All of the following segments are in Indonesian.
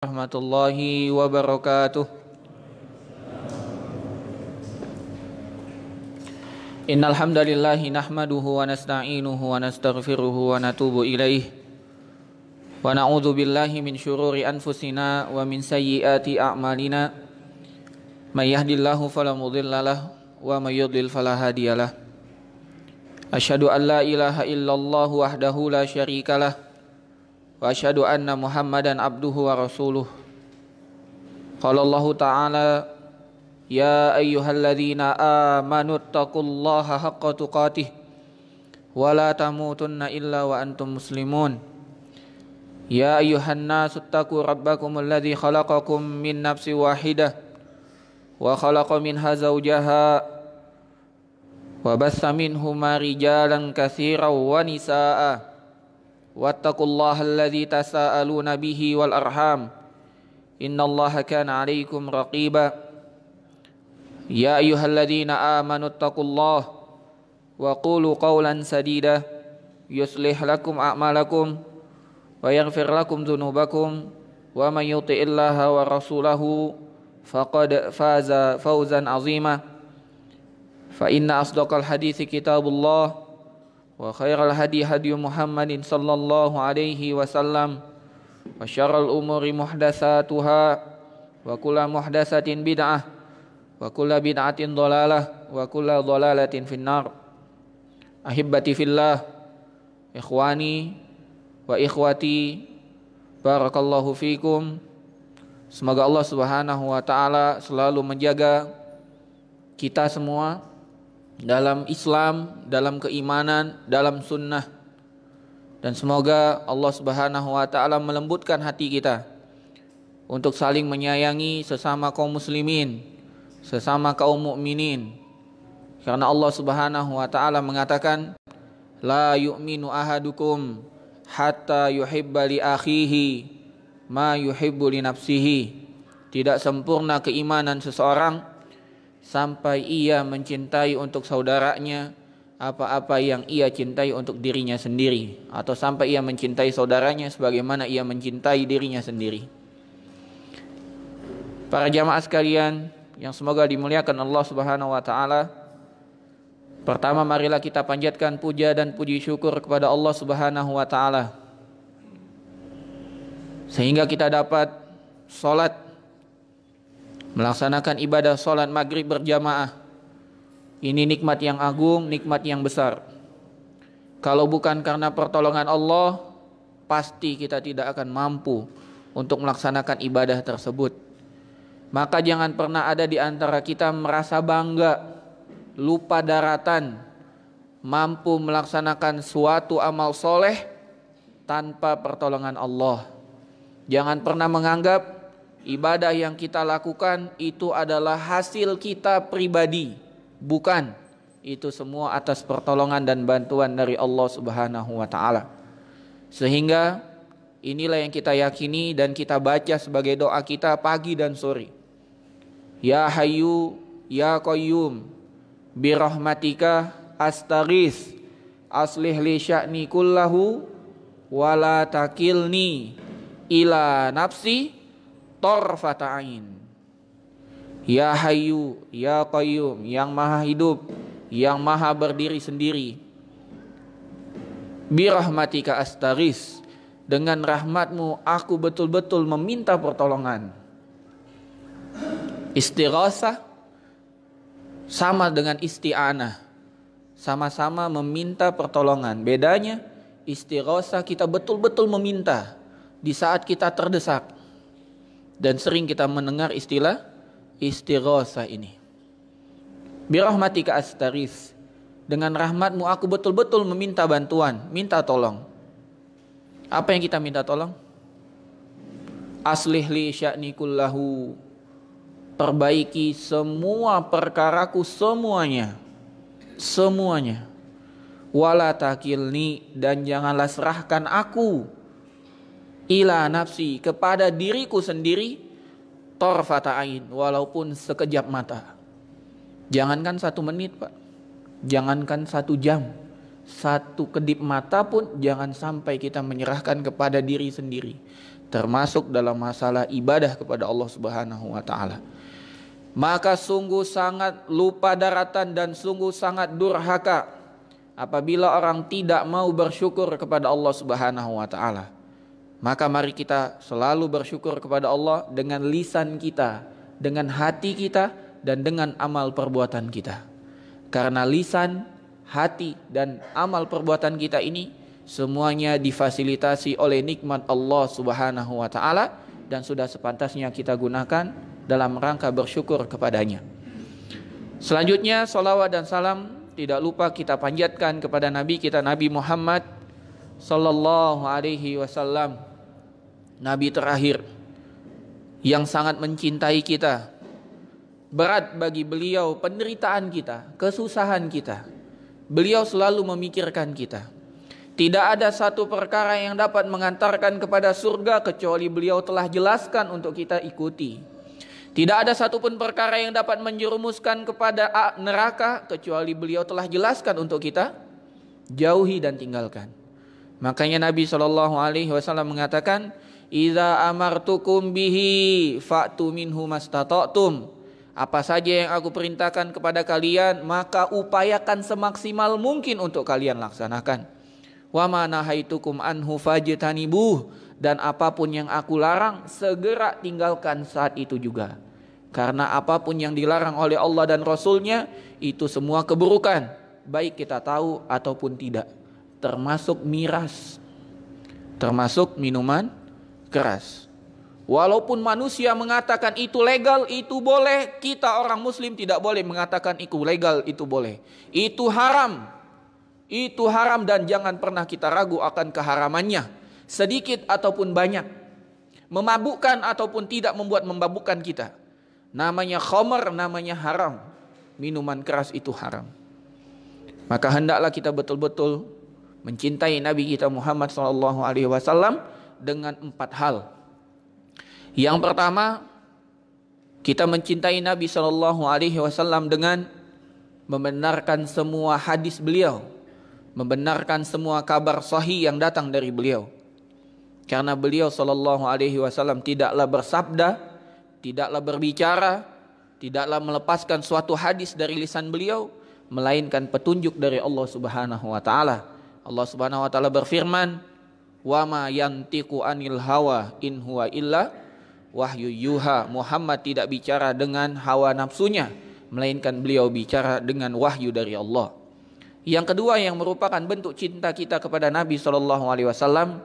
Warahmatullahi wabarakatuh. Innal hamdalillahi nahmaduhu wa nasta'inuhu wa nastaghfiruhu wa natubu ilaih. Wa na'udzu billahi min syururi anfusina wa min sayyiati a'malina. May yahdihillahu fala mudhillalah wa may yudlil fala hadiyalah. Asyhadu an la ilaha illallah wahdahu la syarikalah. Wa asyhadu anna Muhammadan abduhu wa rasuluh. Qala Allah Ta'ala, ya ayyuhalladzina amanu taqullaha haqqa tuqatih wa la tamutunna illa wa antum muslimun. Ya ayyuhan nasu taqu rabbakumul ladzi khalaqakum min nafsin wahidah wa khalaqa minha zawjaha wa bassa minhuma rijalan katsiran wa nisaa'a. Wattaqullaha alladzi tasaaluna bihi wal arham innallaha kana 'alaikum raqiba. Ya ayyuhalladzina amanu taqullaha wa qulu qawlan sadida yuslih lakum a'malakum wa yaghfir lakum dzunubakum wa may yuti'illaha wa rasulahu faqad faza fawzan 'azima. Fa inna asdaqal hadithi kitabullah wa khairal hadi hadi Muhammadin sallallahu alaihi wasallam wa syarrul umuri muhdatsatuha wa kullu muhdatsatin bid'ah wa kullu bid'atin dhalalah wa kullu dhalalatin finnar. Ahibbati fillah, ikhwani wa ikhwati, barakallahu fikum. Semoga Allah Subhanahu wa taala selalu menjaga kita semua dalam Islam, dalam keimanan, dalam sunnah. Dan semoga Allah Subhanahu wa ta'ala melembutkan hati kita untuk saling menyayangi sesama kaum muslimin, sesama kaum mukminin. Karena Allah Subhanahu wa ta'ala mengatakan, la yu'minu ahadukum hatta yuhibba li akhihi ma yuhibbu li nafsihi. Tidak sempurna keimanan seseorang sampai ia mencintai untuk saudaranya apa-apa yang ia cintai untuk dirinya sendiri, atau sampai ia mencintai saudaranya sebagaimana ia mencintai dirinya sendiri. Para jamaah sekalian yang semoga dimuliakan Allah Subhanahu wa taala, pertama marilah kita panjatkan puja dan puji syukur kepada Allah Subhanahu wa taala sehingga kita dapat salat, melaksanakan ibadah sholat maghrib berjamaah. Ini nikmat yang agung, nikmat yang besar. Kalau bukan karena pertolongan Allah, pasti kita tidak akan mampu untuk melaksanakan ibadah tersebut. Maka jangan pernah ada di antara kita merasa bangga, lupa daratan, mampu melaksanakan suatu amal soleh tanpa pertolongan Allah. Jangan pernah menganggap ibadah yang kita lakukan itu adalah hasil kita pribadi. Bukan. Itu semua atas pertolongan dan bantuan dari Allah Subhanahu wa ta'ala. Sehingga inilah yang kita yakini dan kita baca sebagai doa kita pagi dan sore. Ya Hayyu Ya Qayyum birahmatika astaghits aslih li sya'ni kullahu wala takilni ila nafsi tarfata ain. Ya Hayyu Ya Qayyum, yang maha hidup, yang maha berdiri sendiri. Birahmatika astaghits, dengan rahmatmu aku betul-betul meminta pertolongan. Istighasah sama dengan isti'anah, sama-sama meminta pertolongan. Bedanya istighasah kita betul-betul meminta di saat kita terdesak. Dan sering kita mendengar istilah istighasah ini. Birahmatika astaghits, dengan rahmatmu aku betul-betul meminta bantuan, minta tolong. Apa yang kita minta tolong? Aslih li sya'ni kullahu, perbaiki semua perkaraku semuanya. Semuanya. Wala takilni, dan janganlah serahkan aku ila nafsi, kepada diriku sendiri, tarfata ain, walaupun sekejap mata. Jangankan 1 menit Pak, jangankan 1 jam, 1 kedip mata pun jangan sampai kita menyerahkan kepada diri sendiri. termasuk dalam masalah ibadah kepada Allah Subhanahu wa taala. Maka sungguh sangat lupa daratan dan sungguh sangat durhaka apabila orang tidak mau bersyukur kepada Allah Subhanahu wa taala. Maka mari kita selalu bersyukur kepada Allah dengan lisan kita, dengan hati kita, dan dengan amal perbuatan kita. Karena lisan, hati, dan amal perbuatan kita ini semuanya difasilitasi oleh nikmat Allah Subhanahu wa taala dan sudah sepantasnya kita gunakan dalam rangka bersyukur kepadanya. Selanjutnya salawat dan salam tidak lupa kita panjatkan kepada Nabi kita, Nabi Muhammad sallallahu alaihi wasallam, Nabi terakhir yang sangat mencintai kita. Berat bagi beliau penderitaan kita, kesusahan kita. Beliau selalu memikirkan kita. Tidak ada satu perkara yang dapat mengantarkan kepada surga kecuali beliau telah jelaskan untuk kita ikuti. Tidak ada satupun perkara yang dapat menjerumuskan kepada neraka kecuali beliau telah jelaskan untuk kita jauhi dan tinggalkan. Makanya Nabi SAW mengatakan, "Idza amartukum bihi fa'tu minhu mastata'tum." Apa saja yang aku perintahkan kepada kalian, maka upayakan semaksimal mungkin untuk kalian laksanakan. Wa ma nahaitukum anhu fajtanibuh, dan apapun yang aku larang segera tinggalkan saat itu juga. Karena apapun yang dilarang oleh Allah dan Rasulnya itu semua keburukan, baik kita tahu ataupun tidak, termasuk miras, termasuk minuman keras. Walaupun manusia mengatakan itu legal, itu boleh, kita orang muslim tidak boleh mengatakan itu legal, itu boleh. Itu haram. Itu haram dan jangan pernah kita ragu akan keharamannya, sedikit ataupun banyak. Memabukkan ataupun tidak membuat memabukkan kita. Namanya khamar, namanya haram. Minuman keras itu haram. Maka hendaklah kita betul-betul mencintai Nabi kita Muhammad SAW dengan 4 hal. Yang pertama, kita mencintai Nabi SAW dengan membenarkan semua hadis beliau, membenarkan semua kabar sahih yang datang dari beliau. Karena beliau SAW tidaklah bersabda, tidaklah berbicara, tidaklah melepaskan suatu hadis dari lisan beliau, melainkan petunjuk dari Allah Subhanahu wa taala. Allah Subhanahu wa taala berfirman, "Wa ma yantiqu anil hawa in huwa illa wahyu yuha." Muhammad tidak bicara dengan hawa nafsunya, melainkan beliau bicara dengan wahyu dari Allah. Yang kedua yang merupakan bentuk cinta kita kepada Nabi SAW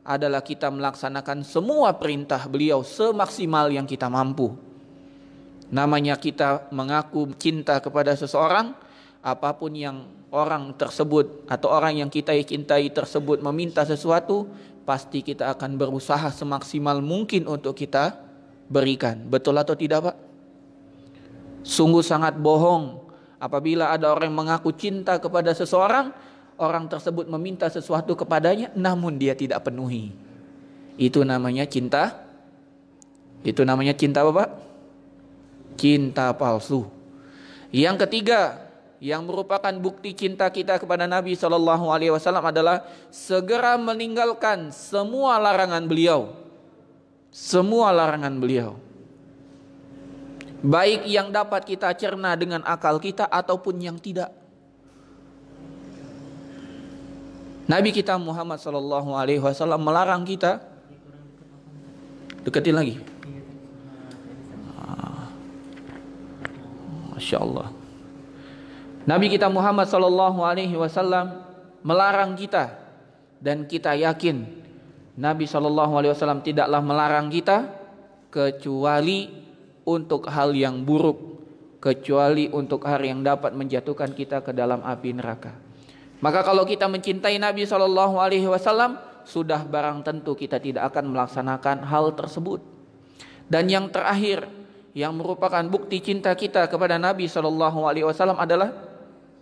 adalah kita melaksanakan semua perintah beliau semaksimal yang kita mampu. Namanya kita mengaku cinta kepada seseorang, apapun yang orang tersebut atau orang yang kita cintai tersebut meminta sesuatu, pasti kita akan berusaha semaksimal mungkin untuk kita berikan. Betul atau tidak, Pak? Sungguh sangat bohong apabila ada orang yang mengaku cinta kepada seseorang, orang tersebut meminta sesuatu kepadanya namun dia tidak penuhi. Itu namanya cinta. Itu namanya cinta apa, Pak? Cinta palsu. Yang ketiga yang merupakan bukti cinta kita kepada Nabi SAW adalah segera meninggalkan semua larangan beliau. Semua larangan beliau. Baik yang dapat kita cerna dengan akal kita ataupun yang tidak. Nabi kita Muhammad SAW melarang kita. Deketin lagi. Masya Allah. Nabi kita Muhammad SAW melarang kita, dan kita yakin Nabi SAW tidaklah melarang kita kecuali untuk hal yang buruk, kecuali untuk hal yang dapat menjatuhkan kita ke dalam api neraka. Maka kalau kita mencintai Nabi SAW, sudah barang tentu kita tidak akan melaksanakan hal tersebut. Dan yang terakhir yang merupakan bukti cinta kita kepada Nabi SAW adalah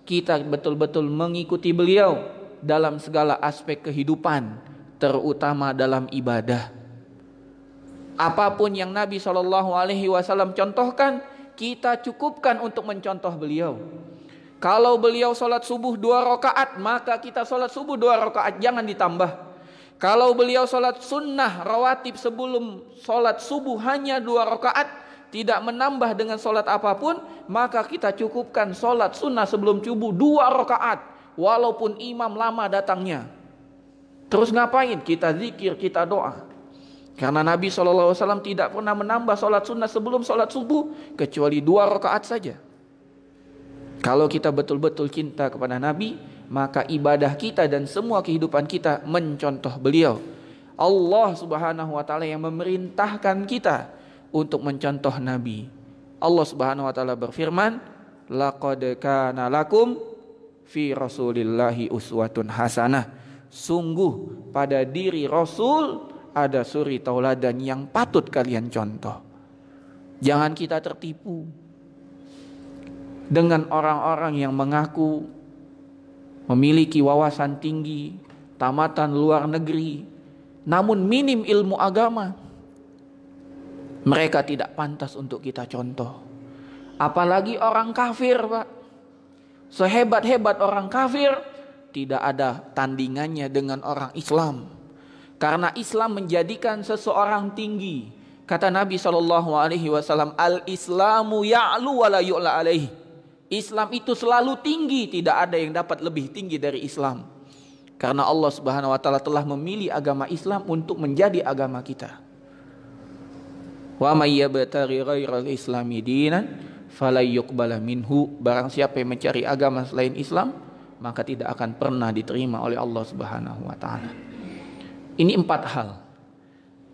kita betul-betul mengikuti beliau dalam segala aspek kehidupan, terutama dalam ibadah. Apapun yang Nabi SAW contohkan, kita cukupkan untuk mencontoh beliau. Kalau beliau sholat subuh 2 rakaat, maka kita sholat subuh 2 rakaat, jangan ditambah. Kalau beliau sholat sunnah rawatib sebelum sholat subuh hanya 2 rakaat, tidak menambah dengan sholat apapun, maka kita cukupkan sholat sunnah sebelum subuh 2 rakaat, walaupun imam lama datangnya. Terus ngapain? Kita zikir, kita doa. Karena Nabi SAW tidak pernah menambah sholat sunnah sebelum sholat subuh, kecuali 2 rakaat saja. Kalau kita betul-betul cinta kepada Nabi, maka ibadah kita dan semua kehidupan kita mencontoh beliau. Allah Subhanahu wa taala yang memerintahkan kita untuk mencontoh Nabi. Allah Subhanahu wa taala berfirman, "Laqad kana lakum fi Rasulillahi uswatun hasanah." Sungguh pada diri Rasul ada suri tauladan yang patut kalian contoh. Jangan kita tertipu dengan orang-orang yang mengaku memiliki wawasan tinggi, tamatan luar negeri, namun minim ilmu agama. Mereka tidak pantas untuk kita contoh. Apalagi orang kafir, Pak. Sehebat-hebat orang kafir, tidak ada tandingannya dengan orang Islam. Karena Islam menjadikan seseorang tinggi. Kata Nabi SAW, Al-Islamu ya'lu wa la yu'la alaihi. Islam itu selalu tinggi, tidak ada yang dapat lebih tinggi dari Islam. Karena Allah Subhanahu wa taala telah memilih agama Islam untuk menjadi agama kita. Wa may yabtaghi ghairal islami dinan falay yuqbala minhu. Barang siapa yang mencari agama selain Islam, maka tidak akan pernah diterima oleh Allah Subhanahu wa taala. Ini 4 hal.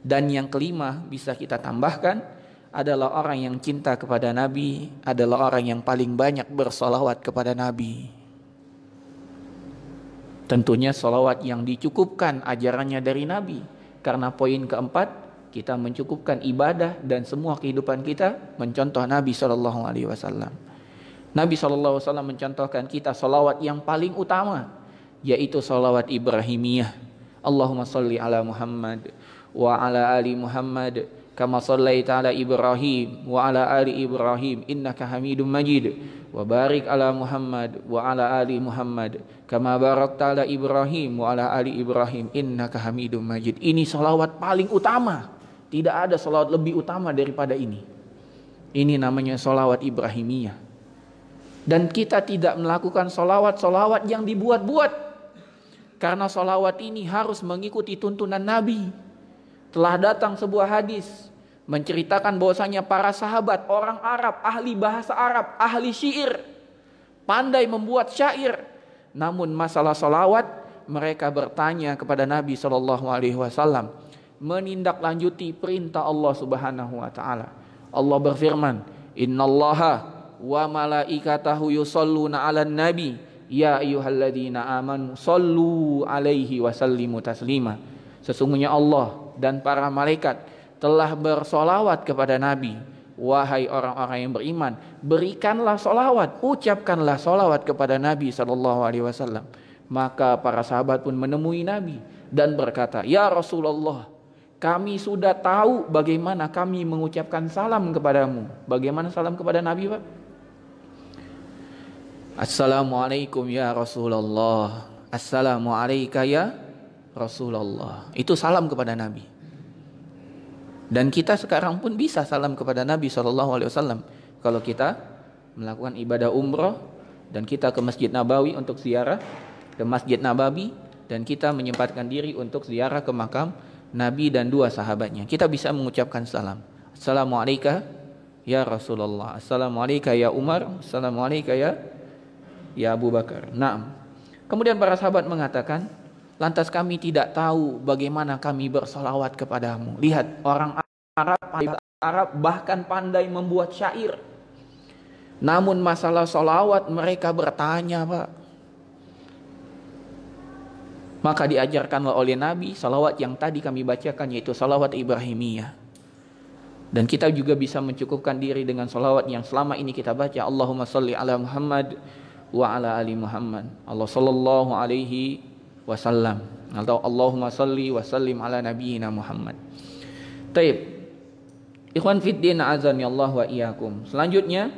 Dan yang kelima bisa kita tambahkan adalah orang yang cinta kepada Nabi, adalah orang yang paling banyak bersolawat kepada Nabi. Tentunya solawat yang dicukupkan ajarannya dari Nabi. Karena poin keempat, kita mencukupkan ibadah dan semua kehidupan kita mencontoh Nabi SAW. Nabi SAW mencontohkan kita solawat yang paling utama, yaitu solawat Ibrahimiyah. Allahumma salli ala Muhammad wa ala ali Muhammad kama sallaita ala Ibrahim wa ala ali Ibrahim innaka Hamidum Majid, wa barik ala Muhammad wa ala ali Muhammad kama barakta ala Ibrahim wa ala ali Ibrahim innaka Hamidum Majid. Ini salawat paling utama. Tidak ada salawat lebih utama daripada ini. Ini namanya salawat Ibrahimiyah. Dan kita tidak melakukan salawat-salawat yang dibuat-buat. Karena salawat ini harus mengikuti tuntunan Nabi. Telah datang sebuah hadis menceritakan bahwasanya para sahabat orang Arab, ahli bahasa Arab, ahli syair, pandai membuat syair. Namun masalah salawat mereka bertanya kepada Nabi SAW, menindaklanjuti perintah Allah Subhanahu wa taala. Allah berfirman, "Innallaha wa malaikatahu yusholluna 'alan nabi ya ayyuhalladzina amanu shollu 'alaihi wa sallimu taslima." Sesungguhnya Allah dan para malaikat telah bersolawat kepada Nabi. Wahai orang-orang yang beriman, berikanlah solawat, ucapkanlah solawat kepada Nabi SAW. Maka para sahabat pun menemui Nabi dan berkata, "Ya Rasulullah, kami sudah tahu bagaimana kami mengucapkan salam kepadamu." Bagaimana salam kepada Nabi, Pak? Assalamualaikum ya Rasulullah. Assalamualaikum ya Rasulullah. Itu salam kepada Nabi. Dan kita sekarang pun bisa salam kepada Nabi SAW. Kalau kita melakukan ibadah umrah dan kita ke Masjid Nabawi untuk ziarah ke Masjid Nabawi, dan kita menyempatkan diri untuk ziarah ke makam Nabi dan 2 sahabatnya, kita bisa mengucapkan salam. Assalamualaikum ya Rasulullah. Assalamualaikum ya Umar. Assalamualaikum ya Abu Bakar. Naam. Kemudian para sahabat mengatakan, lantas kami tidak tahu bagaimana kami bersolawat kepadamu. Lihat, orang Arab bahkan pandai membuat syair. Namun masalah solawat mereka bertanya, Pak. Maka diajarkanlah oleh Nabi salawat yang tadi kami bacakan, yaitu salawat Ibrahimiyah. Dan kita juga bisa mencukupkan diri dengan salawat yang selama ini kita baca, Allahumma salli ala Muhammad wa ala ali Muhammad, Allah sallallahu alaihi wasallam, atau Allahumma salli wa sallim ala nabiyyina Muhammad. Taib. Ikhwan fiddin azani Allah wa iyyakum. Selanjutnya,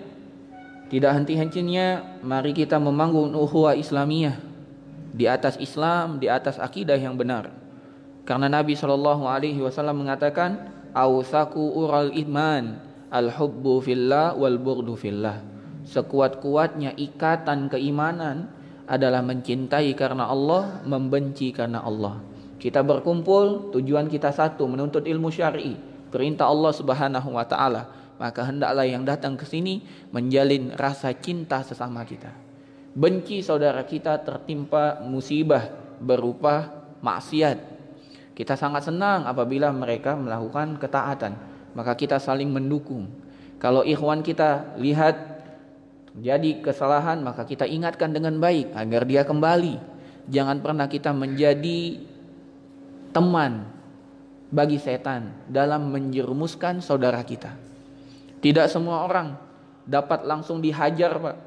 tidak henti-hentinya mari kita membangun ukhuwah Islamiyah di atas Islam, di atas akidah yang benar. Karena Nabi SAW mengatakan, "Awsaku ural iman, al-hubbu fillah wal bughdu fillah." Sekuat-kuatnya ikatan keimanan adalah mencintai karena Allah, membenci karena Allah. Kita berkumpul, tujuan kita satu, menuntut ilmu syar'i, perintah Allah Subhanahu wa taala. Maka hendaklah yang datang ke sini menjalin rasa cinta sesama kita. Benci saudara kita tertimpa musibah berupa maksiat. Kita sangat senang apabila mereka melakukan ketaatan, maka kita saling mendukung. Kalau ikhwan kita lihat jadi kesalahan, maka kita ingatkan dengan baik agar dia kembali. Jangan pernah kita menjadi teman bagi setan dalam menjerumuskan saudara kita. Tidak semua orang dapat langsung dihajar, Pak.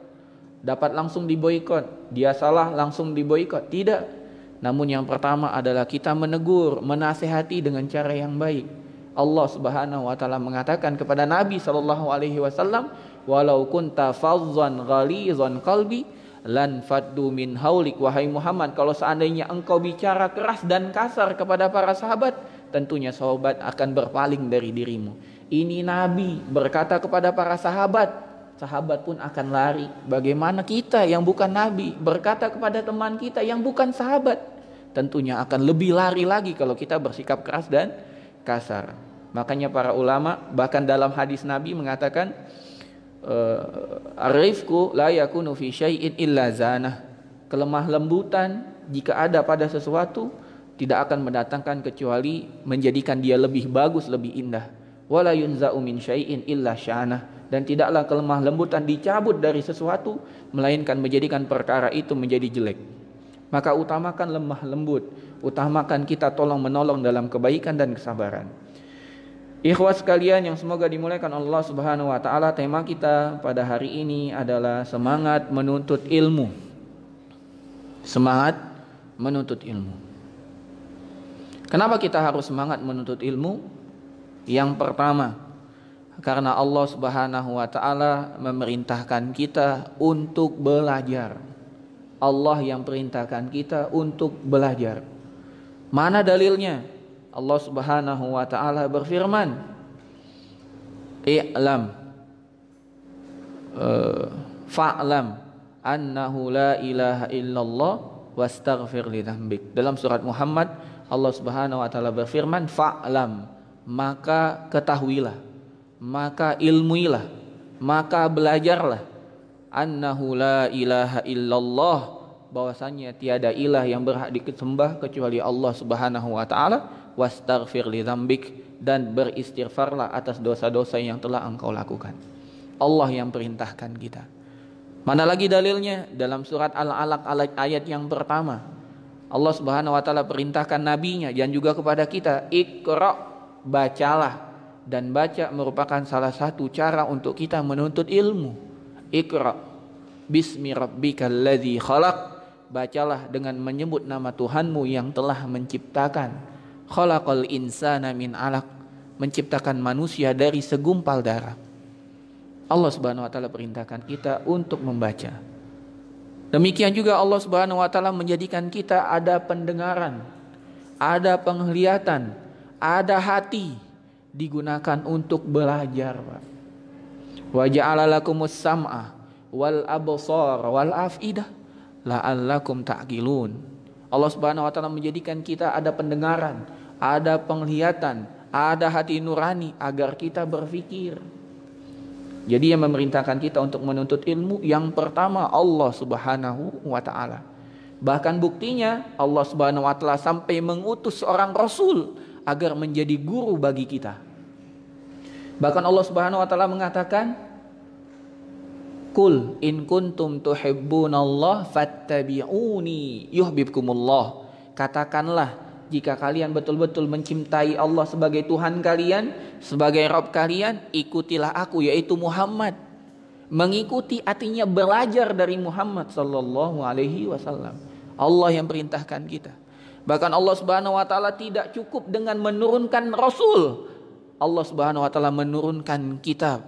Dapat langsung diboikot. Dia salah langsung diboikot. Tidak. Namun yang pertama adalah kita menegur, menasehati dengan cara yang baik. Allah Subhanahu wa taala mengatakan kepada Nabi sallallahu alaihi wasallam, "Walau kunta fazzan ghalizan qalbi lan faddu min haulik." Wahai Muhammad, kalau seandainya engkau bicara keras dan kasar kepada para sahabat, tentunya sahabat akan berpaling dari dirimu. Ini Nabi berkata kepada para sahabat, sahabat pun akan lari. Bagaimana kita yang bukan Nabi berkata kepada teman kita yang bukan sahabat? Tentunya akan lebih lari lagi kalau kita bersikap keras dan kasar. Makanya para ulama bahkan dalam hadis Nabi mengatakan, "Ar-rifqu la yakunu fi syai'in illa zanah." Kelemah lembutan jika ada pada sesuatu tidak akan mendatangkan kecuali menjadikan dia lebih bagus, lebih indah. Wala yunza'u min syai'in illa syanah. Dan tidaklah kelemah lembutan dicabut dari sesuatu melainkan menjadikan perkara itu menjadi jelek. Maka utamakan lemah lembut, utamakan kita tolong menolong dalam kebaikan dan kesabaran. Ikhwas sekalian yang semoga dimuliakan Allah Subhanahu wa taala, tema kita pada hari ini adalah semangat menuntut ilmu. Semangat menuntut ilmu. Kenapa kita harus semangat menuntut ilmu? Yang pertama, karena Allah Subhanahu wa taala memerintahkan kita untuk belajar. Allah yang perintahkan kita untuk belajar. Mana dalilnya? Allah Subhanahu wa taala berfirman, "I'lam fa'lam annahu la ilaha illallah wastaghfir li dzambik." Dalam surat Muhammad, Allah Subhanahu wa taala berfirman, "Fa'lam," maka ketahuilah, maka ilmuilah, maka belajarlah, annahu la ilaha illallah, bahwasanya tiada ilah yang berhak disembah kecuali Allah Subhanahu wa taala, wastaghfir li dzambik, dan beristighfarlah atas dosa-dosa yang telah engkau lakukan. Allah yang perintahkan kita. Mana lagi dalilnya? Dalam surat Al-Alaq ayat yang pertama, Allah Subhanahu wa taala perintahkan nabinya dan juga kepada kita, "Iqra," bacalah. Dan baca merupakan salah satu cara untuk kita menuntut ilmu. Iqra bismi rabbikal ladzi khalaq, bacalah dengan menyebut nama Tuhanmu yang telah menciptakan. Khalaqal insana min 'alaq, menciptakan manusia dari segumpal darah. Allah Subhanahu wa taala perintahkan kita untuk membaca. Demikian juga Allah Subhanahu wa taala menjadikan kita ada pendengaran, ada penglihatan, ada hati, digunakan untuk belajar, Pak. Wa ja'ala lakumus sam'a wal absar wal afidah la'allakum ta'qilun. Allah Subhanahu wa taala menjadikan kita ada pendengaran, ada penglihatan, ada hati nurani agar kita berpikir. Jadi yang memerintahkan kita untuk menuntut ilmu yang pertama Allah Subhanahu wa taala. Bahkan buktinya Allah Subhanahu wa taala sampai mengutus seorang rasul agar menjadi guru bagi kita. Bahkan Allah Subhanahu wa taala mengatakan, "Qul in kuntum tuhibbunallah fattabi'uni yuhibbukumullah." Katakanlah, jika kalian betul-betul mencintai Allah sebagai Tuhan kalian, sebagai Rabb kalian, ikutilah aku, yaitu Muhammad. Mengikuti artinya belajar dari Muhammad sallallahu alaihi wasallam. Allah yang perintahkan kita. Bahkan Allah Subhanahu wa taala tidak cukup dengan menurunkan rasul. Allah Subhanahu wa taala menurunkan kitab.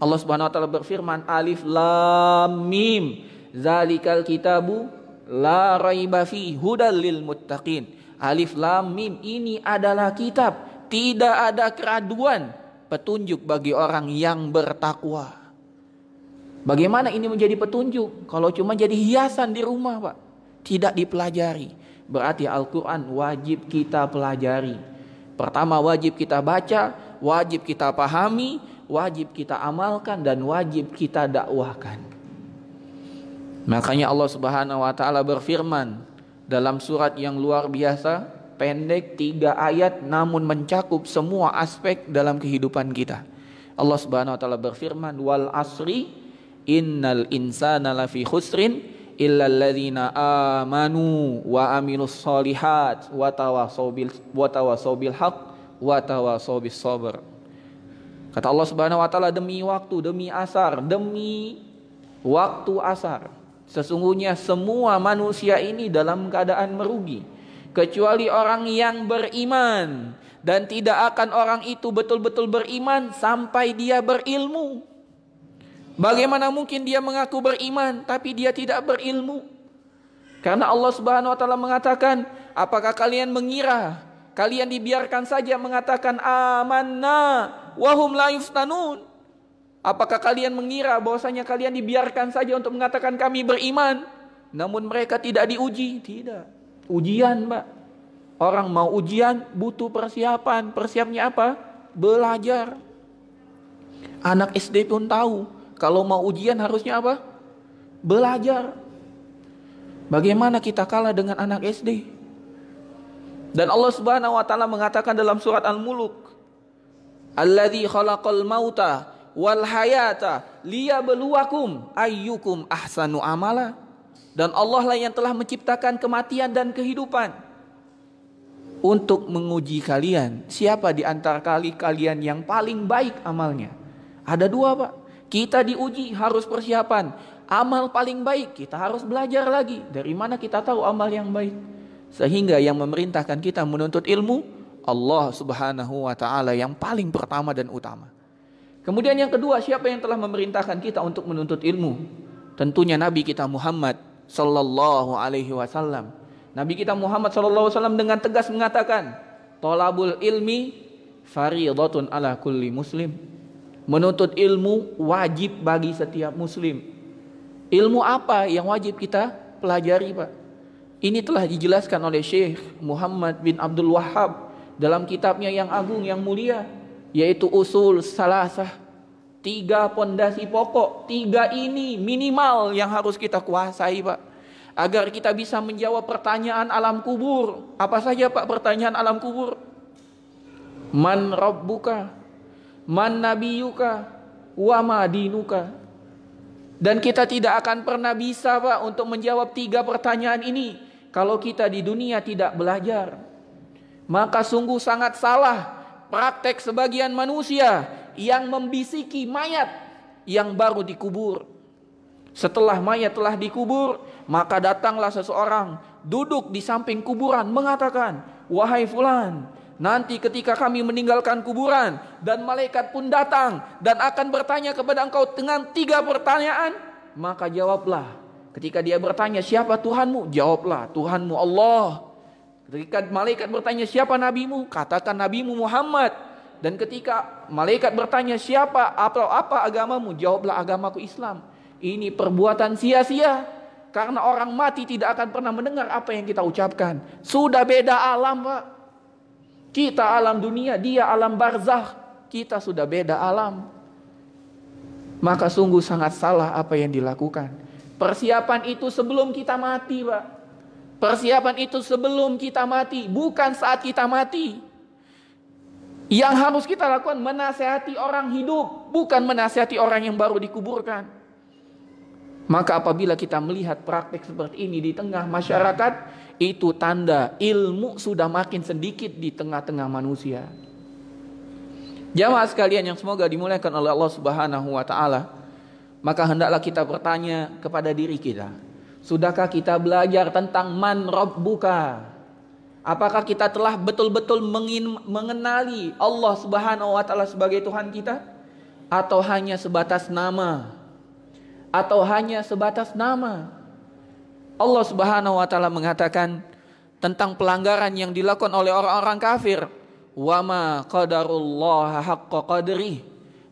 Allah Subhanahu wa taala berfirman, "Alif lam mim, zalikal kitabu la raiba fi hudal lil muttaqin." Alif Lam Mim, ini adalah kitab. Tidak ada keraguan, petunjuk bagi orang yang bertakwa. Bagaimana ini menjadi petunjuk kalau cuma jadi hiasan di rumah, Pak? Tidak dipelajari. Berarti Al-Quran wajib kita pelajari. Pertama wajib kita baca, wajib kita pahami, wajib kita amalkan, dan wajib kita dakwahkan. Makanya Allah Subhanahu wa taala berfirman dalam surat yang luar biasa, pendek 3 ayat namun mencakup semua aspek dalam kehidupan kita. Allah Subhanahu wa taala berfirman, wal asri innal insana lafi khusrin illal ladzina amanu wa amilus solihat wa tawassaw bil haqq wa tawassaw bis sabr. Kata Allah Subhanahu wa taala, demi waktu, demi asar, demi waktu asar, sesungguhnya semua manusia ini dalam keadaan merugi kecuali orang yang beriman, dan tidak akan orang itu betul-betul beriman sampai dia berilmu. Bagaimana mungkin dia mengaku beriman tapi dia tidak berilmu? Karena Allah Subhanahu wa taala mengatakan, apakah kalian mengira kalian dibiarkan saja mengatakan amanna wahum la yuftanun? Apakah kalian mengira bahwasanya kalian dibiarkan saja untuk mengatakan kami beriman, namun mereka tidak diuji? Tidak. Ujian, Mbak. Orang mau ujian butuh persiapan. Persiapnya apa? Belajar. Anak SD pun tahu kalau mau ujian harusnya apa? Belajar. Bagaimana kita kalah dengan anak SD? Dan Allah Subhanahu wa taala mengatakan dalam surat Al-Mulk, alladzi khalaqal mauta wal hayata liyabluwakum ayyukum ahsanu amala. Dan Allah lah yang telah menciptakan kematian dan kehidupan untuk menguji kalian, siapa di antara kalian yang paling baik amalnya. Ada 2, Pak. Kita diuji, harus persiapan. Amal paling baik, kita harus belajar lagi. Dari mana kita tahu amal yang baik? Sehingga yang memerintahkan kita menuntut ilmu, Allah Subhanahu wa taala yang paling pertama dan utama. Kemudian yang kedua, siapa yang telah memerintahkan kita untuk menuntut ilmu? Tentunya Nabi kita Muhammad sallallahu alaihi wasallam. Nabi kita Muhammad sallallahu alaihi wasallam dengan tegas mengatakan, "Thalabul ilmi fardhatun ala kulli muslim." Menuntut ilmu wajib bagi setiap muslim. Ilmu apa yang wajib kita pelajari, Pak? Ini telah dijelaskan oleh Syekh Muhammad bin Abdul Wahhab dalam kitabnya yang agung, yang mulia, yaitu Usul Salasah. 3 pondasi pokok, 3 ini minimal yang harus kita kuasai, Pak, agar kita bisa menjawab pertanyaan alam kubur. Apa saja, Pak, pertanyaan alam kubur? Man rabbuka? Man nabiyuka wa ma dinuka? Dan kita tidak akan pernah bisa, Pak, untuk menjawab 3 pertanyaan ini kalau kita di dunia tidak belajar. Maka sungguh sangat salah praktek sebagian manusia yang membisiki mayat yang baru dikubur. Setelah mayat telah dikubur, maka datanglah seseorang duduk di samping kuburan mengatakan, "Wahai fulan, nanti ketika kami meninggalkan kuburan dan malaikat pun datang dan akan bertanya kepada engkau dengan 3 pertanyaan, maka jawablah." Ketika dia bertanya, "Siapa Tuhanmu?" Jawablah, "Tuhanmu Allah." Ketika malaikat bertanya, "Siapa nabimu?" Katakan, "Nabimu Muhammad." Dan ketika malaikat bertanya, "Siapa atau apa agamamu?" Jawablah, "Agamaku Islam." Ini perbuatan sia-sia, karena orang mati tidak akan pernah mendengar apa yang kita ucapkan. Sudah beda alam, Pak. Kita alam dunia, dia alam barzakh. Kita sudah beda alam. Maka sungguh sangat salah apa yang dilakukan. Persiapan itu sebelum kita mati, Pak. Persiapan itu sebelum kita mati, bukan saat kita mati. Yang harus kita lakukan menasihati orang hidup, bukan menasihati orang yang baru dikuburkan. Maka apabila kita melihat praktek seperti ini di tengah masyarakat, itu tanda ilmu sudah makin sedikit di tengah-tengah manusia. Jamaah sekalian yang semoga dimuliakan oleh Allah Subhanahu wa taala, maka hendaklah kita bertanya kepada diri kita, sudahkah kita belajar tentang man rabbuka? Apakah kita telah betul-betul mengenali Allah Subhanahu wa taala sebagai Tuhan kita, atau hanya sebatas nama? Allah Subhanahu wa taala mengatakan, tentang pelanggaran yang dilakukan oleh orang-orang kafir. Wa ma qadarullah haqqa qadri.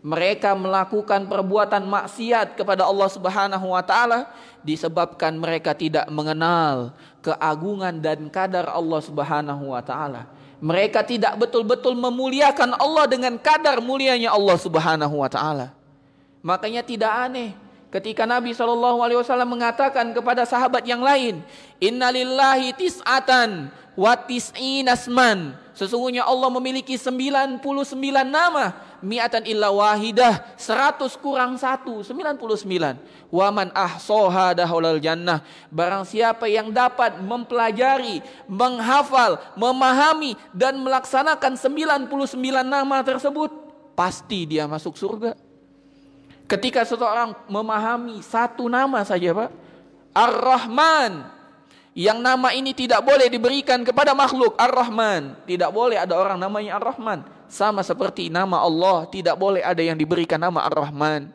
Mereka melakukan perbuatan maksiat kepada Allah Subhanahu wa taala disebabkan mereka tidak mengenal keagungan dan kadar Allah Subhanahu wa taala. Mereka tidak betul-betul memuliakan Allah dengan kadar mulianya Allah Subhanahu wa taala. Makanya tidak aneh ketika Nabi SAW mengatakan kepada sahabat yang lain, innalillahi tis'atan wa tis'ina asman. Sesungguhnya Allah memiliki 99 nama, mi'atan illa wahidah, 100 kurang 1, 99. Wa man ahsaha dakhulal jannah. Barang siapa yang dapat mempelajari, menghafal, memahami dan melaksanakan 99 nama tersebut, pasti dia masuk surga. Ketika seseorang memahami satu nama saja, Pak, Ar-Rahman, yang nama ini tidak boleh diberikan kepada makhluk, Ar-Rahman. Tidak boleh ada orang namanya Ar-Rahman. Sama seperti nama Allah, tidak boleh ada yang diberikan nama Ar-Rahman.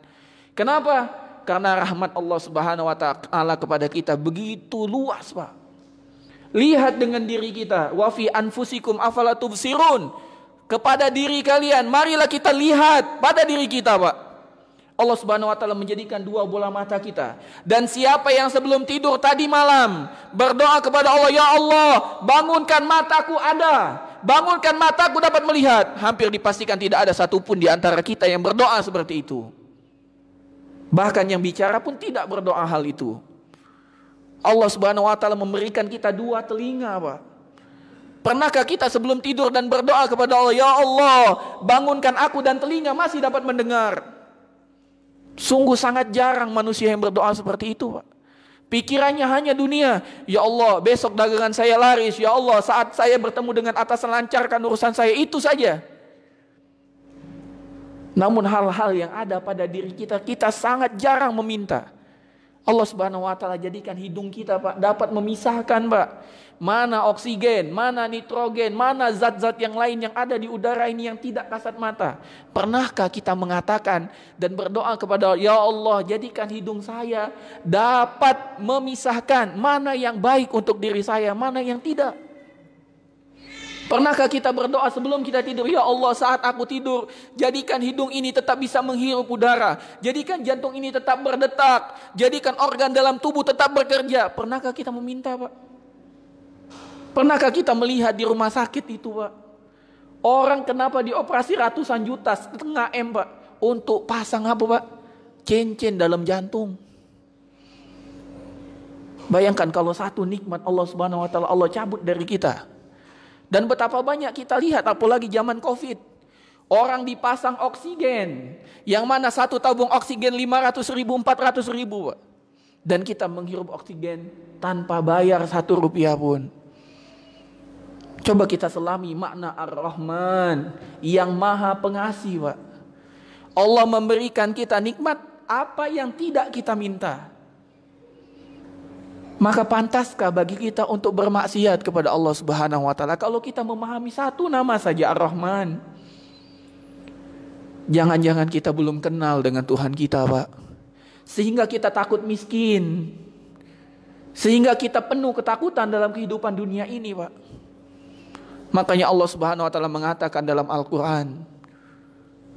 Kenapa? Karena rahmat Allah Subhanahu wa taala kepada kita begitu luas, Pak. Lihat dengan diri kita, wa fi anfusikum afala tubsirun. Kepada diri kalian, marilah kita lihat pada diri kita, Pak. Allah Subhanahu wa taala menjadikan dua bola mata kita. Dan siapa yang sebelum tidur tadi malam berdoa kepada Allah, ya Allah, bangunkan mataku ada, bangunkan mataku dapat melihat, hampir dipastikan tidak ada satupun di antara kita yang berdoa seperti itu. Bahkan yang bicara pun tidak berdoa hal itu. Allah Subhanahu wa taala memberikan kita dua telinga, Pak. Pernahkah kita sebelum tidur dan berdoa kepada Allah, ya Allah, bangunkan aku dan telinga masih dapat mendengar? Sungguh sangat jarang manusia yang berdoa seperti itu, Pak. Pikirannya hanya dunia. Ya Allah, besok dagangan saya laris. Ya Allah, saat saya bertemu dengan atasan, lancarkan urusan saya. Itu saja. Namun hal-hal yang ada pada diri kita, kita sangat jarang meminta. Allah Subhanahu wa taala jadikan hidung kita, Pak, dapat memisahkan, Pak, mana oksigen, mana nitrogen, mana zat-zat yang lain yang ada di udara ini yang tidak kasat mata. Pernahkah kita mengatakan dan berdoa kepada ya Allah, jadikan hidung saya dapat memisahkan mana yang baik untuk diri saya, mana yang tidak? Pernahkah kita berdoa sebelum kita tidur, ya Allah, saat aku tidur, jadikan hidung ini tetap bisa menghirup udara, jadikan jantung ini tetap berdetak, jadikan organ dalam tubuh tetap bekerja. Pernahkah kita meminta, Pak? Pernahkah kita melihat di rumah sakit itu, Pak? Orang kenapa dioperasi ratusan juta, setengah M, Pak, untuk pasang apa, Pak? Cincin dalam jantung. Bayangkan kalau satu nikmat Allah Subhanahu wa taala Allah cabut dari kita. Dan betapa banyak kita lihat, apalagi zaman Covid, orang dipasang oksigen, yang mana satu tabung oksigen 500.000, 400.000, Pak. Dan kita menghirup oksigen tanpa bayar 1 rupiah pun. Coba kita selami makna Ar-Rahman, yang maha pengasih, Pak. Allah memberikan kita nikmat apa yang tidak kita minta. Maka pantaskah bagi kita untuk bermaksiat kepada Allah Subhanahu wa taala kalau kita memahami satu nama saja, Ar-Rahman? Jangan-jangan kita belum kenal dengan Tuhan kita, Pak. Sehingga kita takut miskin. Sehingga kita penuh ketakutan dalam kehidupan dunia ini, Pak. Makanya Allah Subhanahu wa taala mengatakan dalam Al-Qur'an,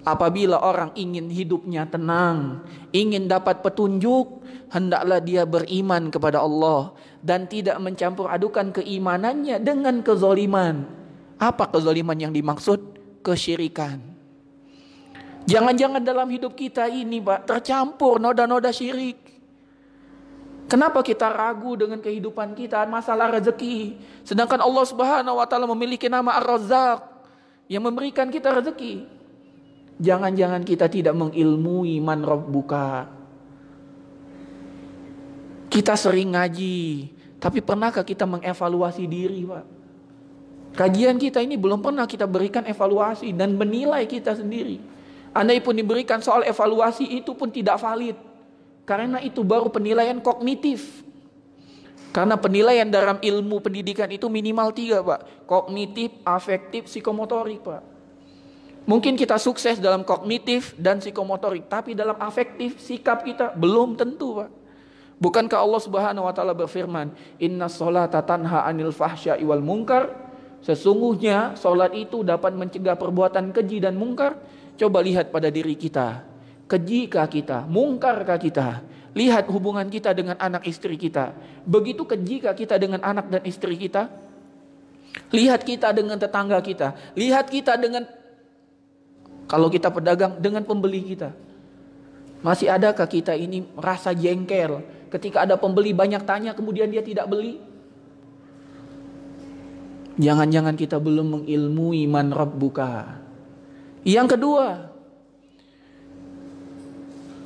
apabila orang ingin hidupnya tenang, ingin dapat petunjuk, hendaklah dia beriman kepada Allah dan tidak mencampur adukan keimanannya dengan kezaliman. Apa kezaliman yang dimaksud? Kesyirikan. Jangan-jangan dalam hidup kita ini, Pak, tercampur noda-noda syirik. Kenapa kita ragu dengan kehidupan kita, masalah rezeki, sedangkan Allah Subhanahu wa taala memiliki nama Ar-Razzaq yang memberikan kita rezeki? Jangan-jangan kita tidak mengilmui man rabbuka. Kita sering ngaji, tapi pernahkah kita mengevaluasi diri, Pak? Kajian kita ini belum pernah kita berikan evaluasi dan menilai kita sendiri. Andai pun diberikan soal evaluasi, itu pun tidak valid. Karena itu baru penilaian kognitif. Karena penilaian dalam ilmu pendidikan itu minimal 3, Pak. Kognitif, afektif, psikomotorik, Pak. Mungkin kita sukses dalam kognitif dan psikomotorik, tapi dalam afektif, sikap kita belum tentu, Pak. Bukankah Allah Subhanahu wa taala berfirman, "Inna sholata tanha 'anil fahsya'i wal munkar." Sesungguhnya salat itu dapat mencegah perbuatan keji dan mungkar. Coba lihat pada diri kita. Kejikah kita? Mungkarkah kita? Lihat hubungan kita dengan anak istri kita. Begitu kejikah kita dengan anak dan istri kita? Lihat kita dengan tetangga kita. Lihat kita dengan, kalau kita pedagang, dengan pembeli kita. Masih adakah kita ini rasa jengkel ketika ada pembeli banyak tanya kemudian dia tidak beli? Jangan-jangan kita belum mengilmui man rabbuka. Yang kedua,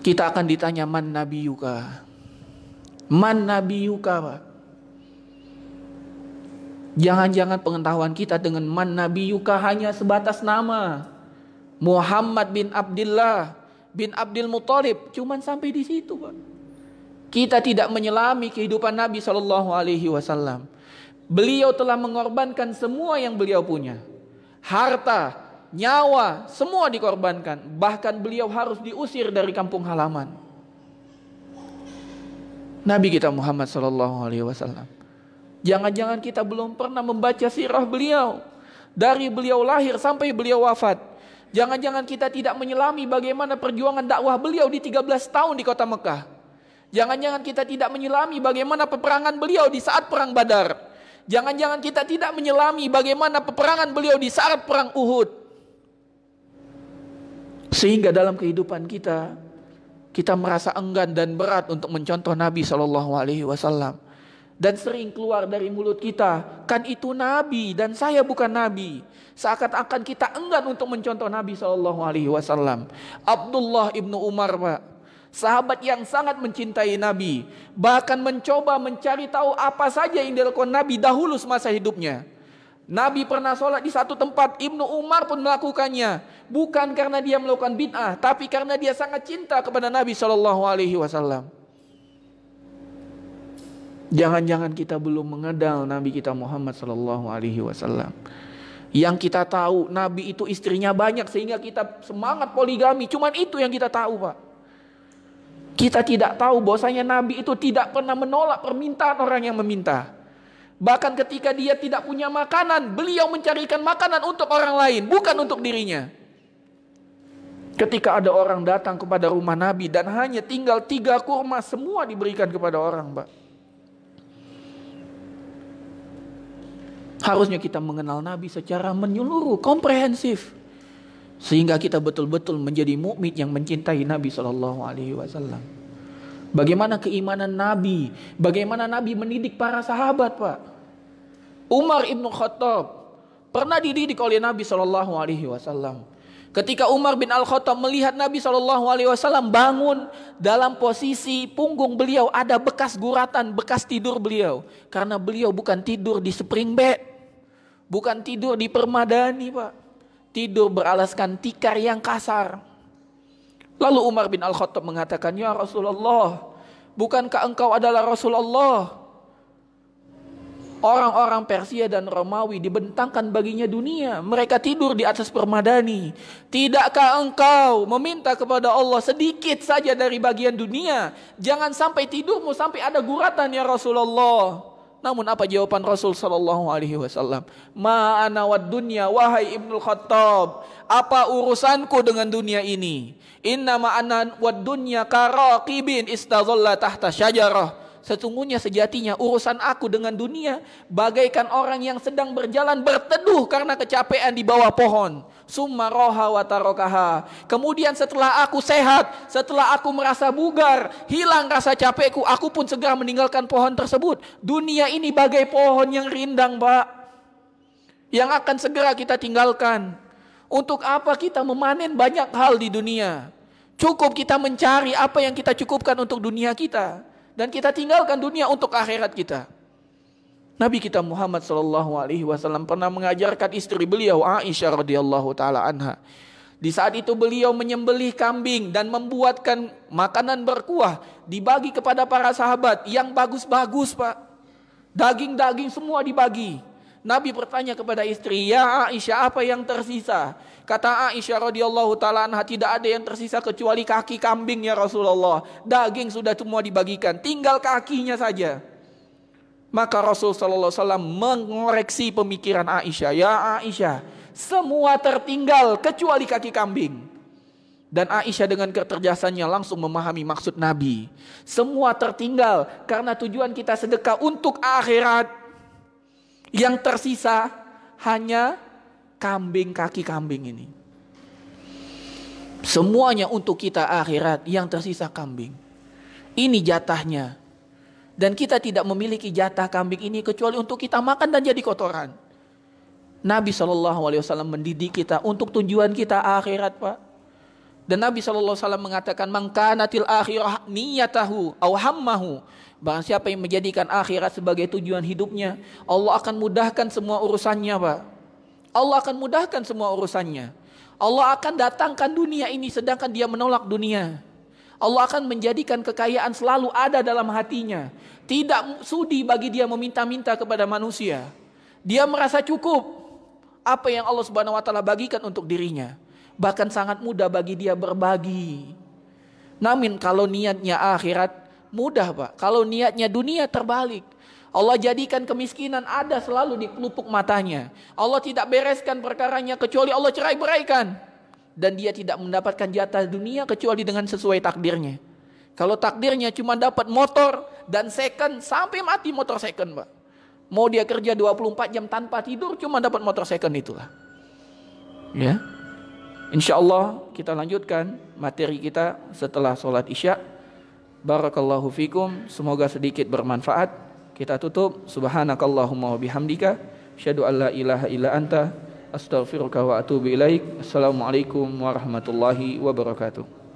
kita akan ditanya man nabiyuka. Man nabiyuka, Pak. Jangan-jangan pengetahuan kita dengan man nabiyuka hanya sebatas nama. Muhammad bin Abdullah bin Abdul Muthalib, cuman sampai di situ, Pak. Kita tidak menyelami kehidupan Nabi SAW. Beliau telah mengorbankan semua yang beliau punya. Harta, nyawa, semua dikorbankan. Bahkan beliau harus diusir dari kampung halaman. Nabi kita Muhammad SAW. Jangan-jangan kita belum pernah membaca sirah beliau. Dari beliau lahir sampai beliau wafat. Jangan-jangan kita tidak menyelami bagaimana perjuangan dakwah beliau di 13 tahun di kota Mekah. Jangan-jangan kita tidak menyelami bagaimana peperangan beliau di saat perang Badar. Jangan-jangan kita tidak menyelami bagaimana peperangan beliau di saat perang Uhud. Sehingga dalam kehidupan kita, kita merasa enggan dan berat untuk mencontoh Nabi SAW. Dan sering keluar dari mulut kita, kan itu Nabi dan saya bukan Nabi. Seakan-akan kita enggan untuk mencontoh Nabi SAW. Abdullah ibnu Umar, Pak, sahabat yang sangat mencintai Nabi, bahkan mencoba mencari tahu apa saja yang dilakukan Nabi dahulu semasa hidupnya. Nabi pernah sholat di satu tempat, Ibnu Umar pun melakukannya. Bukan karena dia melakukan bid'ah, tapi karena dia sangat cinta kepada Nabi SAW. Jangan-jangan kita belum mengenal Nabi kita Muhammad SAW. Yang kita tahu Nabi itu istrinya banyak sehingga kita semangat poligami. Cuman itu yang kita tahu, Pak. Kita tidak tahu bahwasanya Nabi itu tidak pernah menolak permintaan orang yang meminta. Bahkan ketika dia tidak punya makanan, beliau mencarikan makanan untuk orang lain, bukan untuk dirinya. Ketika ada orang datang kepada rumah Nabi dan hanya tinggal 3 kurma, semua diberikan kepada orang, Pak. Harusnya kita mengenal Nabi secara menyeluruh, komprehensif, sehingga kita betul-betul menjadi mukmin yang mencintai Nabi SAW. Bagaimana keimanan Nabi, bagaimana Nabi mendidik para sahabat, Pak. Umar ibn Khattab pernah dididik oleh Nabi SAW. Ketika Umar bin Al-Khattab melihat Nabi SAW bangun, dalam posisi punggung beliau ada bekas guratan, bekas tidur beliau. Karena beliau bukan tidur di spring bed, bukan tidur di permadani, Pak. Tidur beralaskan tikar yang kasar. Lalu Umar bin Al-Khattab mengatakan, "Ya Rasulullah, bukankah engkau adalah Rasulullah? Orang-orang Persia dan Romawi dibentangkan baginya dunia. Mereka tidur di atas permadani. Tidakkah engkau meminta kepada Allah sedikit saja dari bagian dunia? Jangan sampai tidurmu sampai ada guratan, ya Rasulullah." Namun apa jawaban Rasul SAW? "Ma ana wad dunya, wahai Ibnu Khattab. Apa urusanku dengan dunia ini? Inna ma ana wad dunya karaqibin istazalla tahta syajarah." Sesungguhnya sejatinya urusan aku dengan dunia bagaikan orang yang sedang berjalan berteduh karena kecapean di bawah pohon. Summa roha wa tarokaha. Kemudian setelah aku sehat, setelah aku merasa bugar, hilang rasa capekku, aku pun segera meninggalkan pohon tersebut. Dunia ini bagai pohon yang rindang, Pak, yang akan segera kita tinggalkan. Untuk apa kita memanen banyak hal di dunia? Cukup kita mencari apa yang kita cukupkan untuk dunia kita. Dan kita tinggalkan dunia untuk akhirat kita. Nabi kita Muhammad SAW pernah mengajarkan istri beliau Aisyah radhiyallahu taala anha. Di saat itu beliau menyembelih kambing dan membuatkan makanan berkuah dibagi kepada para sahabat yang bagus-bagus, Pak. Daging-daging semua dibagi. Nabi bertanya kepada istri, "Ya Aisyah, apa yang tersisa?" Kata Aisyah radhiyallahu taala anha, "Tidak ada yang tersisa kecuali kaki kambing ya Rasulullah. Daging sudah semua dibagikan, tinggal kakinya saja." Maka Rasul sallallahu alaihi wasallam mengoreksi pemikiran Aisyah, "Ya Aisyah, semua tertinggal kecuali kaki kambing." Dan Aisyah dengan kecerdasannya langsung memahami maksud Nabi. Semua tertinggal karena tujuan kita sedekah untuk akhirat. Yang tersisa hanya kambing, kaki kambing ini. Semuanya untuk kita akhirat, yang tersisa kambing. Ini jatahnya. Dan kita tidak memiliki jatah kambing ini kecuali untuk kita makan dan jadi kotoran. Nabi SAW mendidik kita untuk tujuan kita akhirat, Pak. Dan Nabi SAW mengatakan, "Man kanatil akhirah niyatahu aw hammahu." Barang siapa yang menjadikan akhirat sebagai tujuan hidupnya, Allah akan mudahkan semua urusannya, Pak. Allah akan mudahkan semua urusannya. Allah akan datangkan dunia ini sedangkan dia menolak dunia. Allah akan menjadikan kekayaan selalu ada dalam hatinya. Tidak sudi bagi dia meminta-minta kepada manusia. Dia merasa cukup apa yang Allah Subhanahu wa taala bagikan untuk dirinya. Bahkan sangat mudah bagi dia berbagi. Namun kalau niatnya akhirat, mudah, Pak. Kalau niatnya dunia, terbalik. Allah jadikan kemiskinan ada selalu di pelupuk matanya. Allah tidak bereskan perkaranya kecuali Allah cerai-beraikan. Dan dia tidak mendapatkan jatah dunia kecuali dengan sesuai takdirnya. Kalau takdirnya cuma dapat motor dan second, sampai mati motor second, Pak. Mau dia kerja 24 jam tanpa tidur, cuma dapat motor second itulah. Ya. Insya Allah kita lanjutkan materi kita setelah sholat isya. Barakallahu fikum. Semoga sedikit bermanfaat. Kita tutup. Subhanakallahumma wa bihamdika. Asyhadu an la ilaha illa anta. Astaghfiruka wa atubu ilaik. Assalamualaikum warahmatullahi wabarakatuh.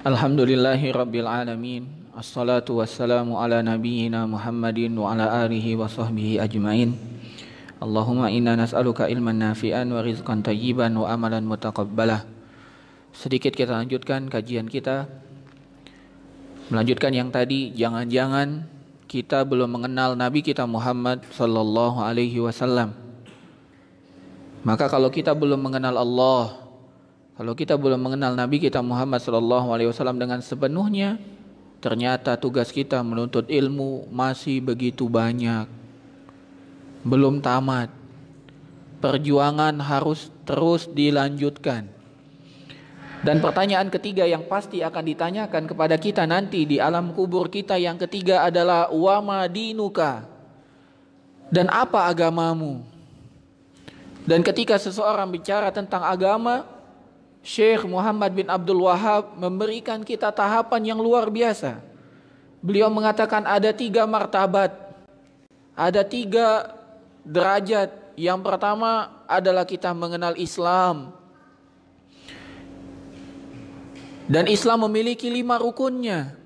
Alhamdulillahi Rabbil Alamin. Assalatu wassalamu ala nabiyyina Muhammadin wa ala alihi wa sahbihi ajmain. Allahumma inna nas'aluka ilman nafi'an wa rizqan tayyiban wa amalan mutaqabbalah. Sedikit kita lanjutkan kajian kita. Melanjutkan yang tadi, jangan-jangan kita belum mengenal Nabi kita Muhammad sallallahu alaihi wasallam. Maka kalau kita belum mengenal Allah, kalau kita belum mengenal Nabi kita Muhammad SAW dengan sepenuhnya, ternyata tugas kita menuntut ilmu masih begitu banyak. Belum tamat. Perjuangan harus terus dilanjutkan. Dan pertanyaan ketiga yang pasti akan ditanyakan kepada kita nanti di alam kubur kita yang ketiga adalah wa ma dinuka. Dan apa agamamu? Dan ketika seseorang bicara tentang agama, Syekh Muhammad bin Abdul Wahab memberikan kita tahapan yang luar biasa. Beliau mengatakan ada 3 martabat, ada 3 derajat. Yang pertama adalah kita mengenal Islam. Dan Islam memiliki 5 rukunnya.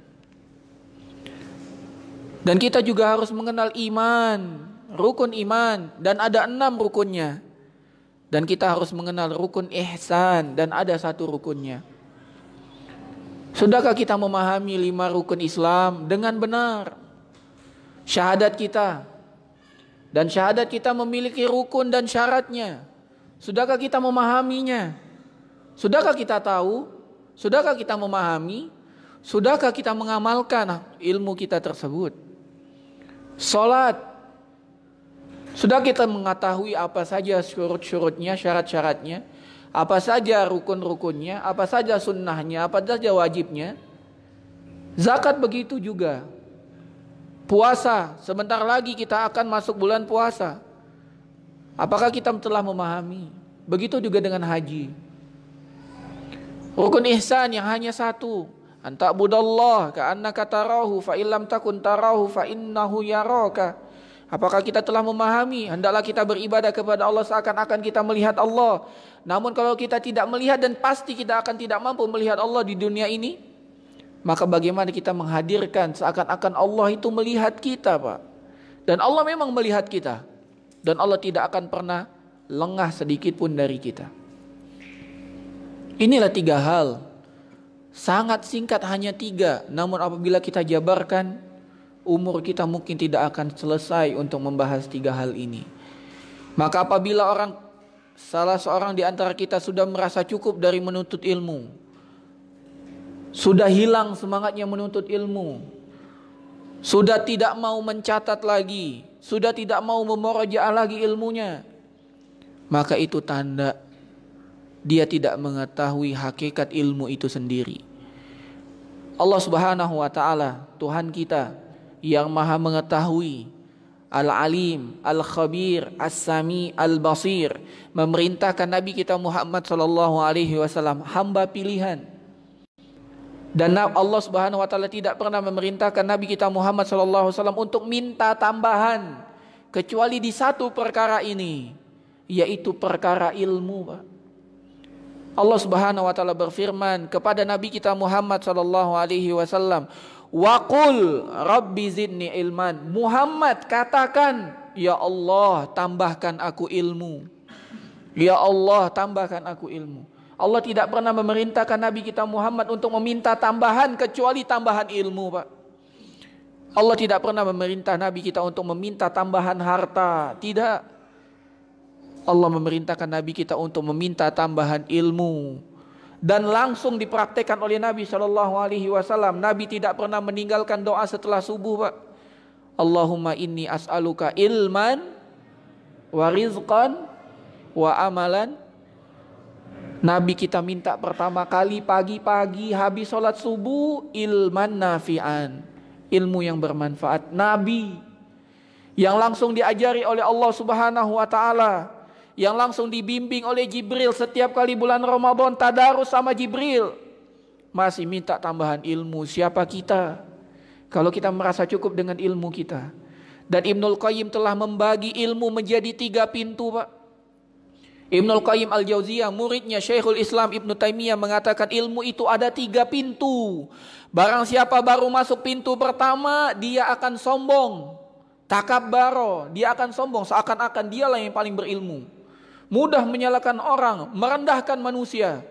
Dan kita juga harus mengenal iman, rukun iman, dan ada 6 rukunnya. Dan kita harus mengenal rukun ihsan dan ada 1 rukunnya. Sudahkah kita memahami 5 rukun Islam dengan benar? Syahadat kita. Dan syahadat kita memiliki rukun dan syaratnya. Sudahkah kita memahaminya? Sudahkah kita tahu? Sudahkah kita memahami? Sudahkah kita mengamalkan ilmu kita tersebut? Salat. Sudah kita mengetahui apa saja syurut-syurutnya, syarat-syaratnya, apa saja rukun-rukunnya, apa saja sunnahnya, apa saja wajibnya. Zakat begitu juga. Puasa, sebentar lagi kita akan masuk bulan puasa. Apakah kita telah memahami? Begitu juga dengan haji. Rukun ihsan yang hanya 1. Anta'budallah ka'annaka tarahu fa illam takun tarahu fa innahu yaraka. Apakah kita telah memahami? Hendaklah kita beribadah kepada Allah seakan-akan kita melihat Allah. Namun kalau kita tidak melihat, dan pasti kita akan tidak mampu melihat Allah di dunia ini, maka bagaimana kita menghadirkan seakan-akan Allah itu melihat kita, Pak? Dan Allah memang melihat kita. Dan Allah tidak akan pernah lengah sedikit pun dari kita. Inilah 3 hal. Sangat singkat, hanya 3. Namun apabila kita jabarkan, umur kita mungkin tidak akan selesai untuk membahas 3 hal ini. Maka apabila salah seorang di antara kita sudah merasa cukup dari menuntut ilmu, sudah hilang semangatnya menuntut ilmu, sudah tidak mau mencatat lagi, sudah tidak mau memurajaah lagi ilmunya, maka itu tanda dia tidak mengetahui hakikat ilmu itu sendiri. Allah Subhanahu wa taala, Tuhan kita yang Maha mengetahui, Al-Alim, Al-Khabir, As-Sami, Al-Basir, memerintahkan Nabi kita Muhammad sallallahu alaihi wasallam hamba pilihan. Dan Allah Subhanahu wa taala tidak pernah memerintahkan Nabi kita Muhammad sallallahu alaihi wasallam untuk minta tambahan kecuali di 1 perkara ini, yaitu perkara ilmu, Pak. Allah Subhanahu wa taala berfirman kepada Nabi kita Muhammad sallallahu alaihi wasallam, "Wa qul rabbi zidni ilman." Muhammad, katakan, "Ya Allah, tambahkan aku ilmu." Ya Allah, tambahkan aku ilmu. Allah tidak pernah memerintahkan Nabi kita Muhammad untuk meminta tambahan kecuali tambahan ilmu, Pak. Allah tidak pernah memerintah Nabi kita untuk meminta tambahan harta. Tidak. Allah memerintahkan Nabi kita untuk meminta tambahan ilmu. Dan langsung dipraktekkan oleh Nabi SAW. Nabi tidak pernah meninggalkan doa setelah subuh, Pak. Allahumma inni as'aluka ilman wa rizqan wa amalan. Nabi kita minta pertama kali pagi-pagi habis sholat subuh, ilman nafi'an, ilmu yang bermanfaat. Nabi yang langsung diajari oleh Allah Subhanahu wa taala, yang langsung dibimbing oleh Jibril setiap kali bulan Ramadan tadarus sama Jibril, masih minta tambahan ilmu. Siapa kita kalau kita merasa cukup dengan ilmu kita? Dan Ibnul Qayyim telah membagi ilmu menjadi 3 pintu, Pak. Ibnul Qayyim Al-Jauziyah, muridnya Syekhul Islam Ibnu Taimiyah, mengatakan ilmu itu ada 3 pintu. Barang siapa baru masuk pintu pertama, dia akan sombong, takabbaro, dia akan sombong seakan-akan dialah yang paling berilmu, mudah menyalahkan orang, merendahkan manusia.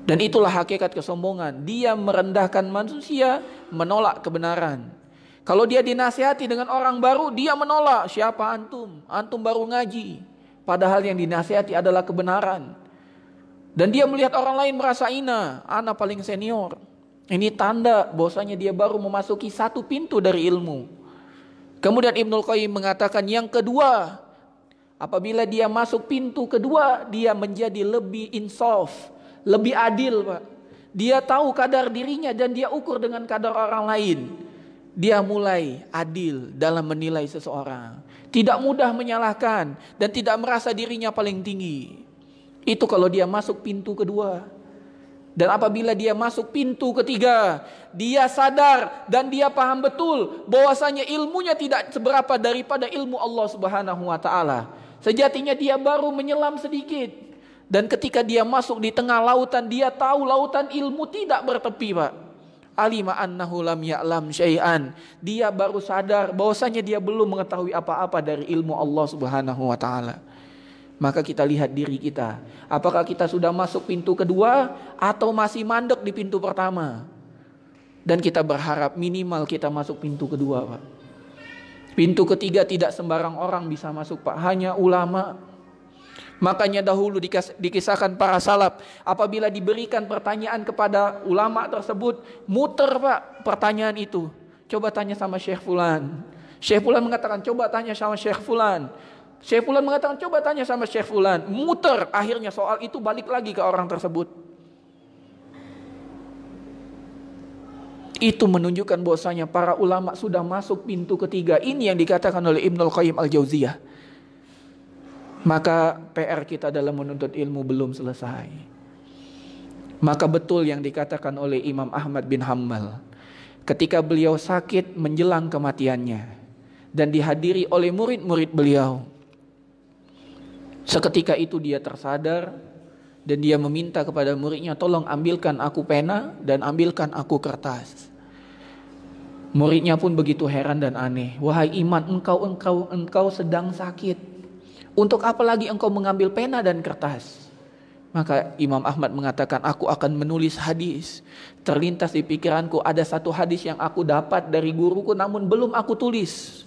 Dan itulah hakikat kesombongan. Dia merendahkan manusia, menolak kebenaran. Kalau dia dinasihati dengan orang baru, dia menolak. Siapa antum? Antum baru ngaji. Padahal yang dinasihati adalah kebenaran. Dan dia melihat orang lain merasa ina, ana paling senior. Ini tanda bahwasanya dia baru memasuki 1 pintu dari ilmu. Kemudian Ibnul Qayyim mengatakan yang kedua, apabila dia masuk pintu kedua, dia menjadi lebih insaf, lebih adil, Pak. Dia tahu kadar dirinya dan dia ukur dengan kadar orang lain. Dia mulai adil dalam menilai seseorang, tidak mudah menyalahkan dan tidak merasa dirinya paling tinggi. Itu kalau dia masuk pintu kedua. Dan apabila dia masuk pintu ketiga, dia sadar dan dia paham betul bahwasanya ilmunya tidak seberapa daripada ilmu Allah Subhanahu wa taala. Sejatinya dia baru menyelam sedikit. Dan ketika dia masuk di tengah lautan, dia tahu lautan ilmu tidak bertepi, Pak. Alima annahu lam ya'lam syai'an. Dia baru sadar bahwasanya dia belum mengetahui apa-apa dari ilmu Allah Subhanahu wa taala. Maka kita lihat diri kita. Apakah kita sudah masuk pintu kedua atau masih mandek di pintu pertama? Dan kita berharap minimal kita masuk pintu kedua, Pak. Pintu ketiga tidak sembarang orang bisa masuk, Pak. Hanya ulama. Makanya dahulu dikisahkan para salaf, apabila diberikan pertanyaan kepada ulama tersebut, muter, Pak, pertanyaan itu. Coba tanya sama Syekh Fulan. Syekh Fulan mengatakan coba tanya sama Syekh Fulan. Syekh Fulan mengatakan coba tanya sama Syekh Fulan. Muter, akhirnya soal itu balik lagi ke orang tersebut. Itu menunjukkan bahwasanya para ulama sudah masuk pintu ketiga. Ini yang dikatakan oleh Ibnul Qayyim Al-Jauziyah. Maka PR kita dalam menuntut ilmu belum selesai. Maka betul yang dikatakan oleh Imam Ahmad bin Hanbal ketika beliau sakit menjelang kematiannya. dan dihadiri oleh murid-murid beliau. Seketika itu dia tersadar dan dia meminta kepada muridnya, tolong ambilkan aku pena dan ambilkan aku kertas. Muridnya pun begitu heran dan aneh. Wahai Iman, engkau sedang sakit. Untuk apa lagi engkau mengambil pena dan kertas? Maka Imam Ahmad mengatakan, aku akan menulis hadis. Terlintas di pikiranku ada satu hadis yang aku dapat dari guruku namun belum aku tulis.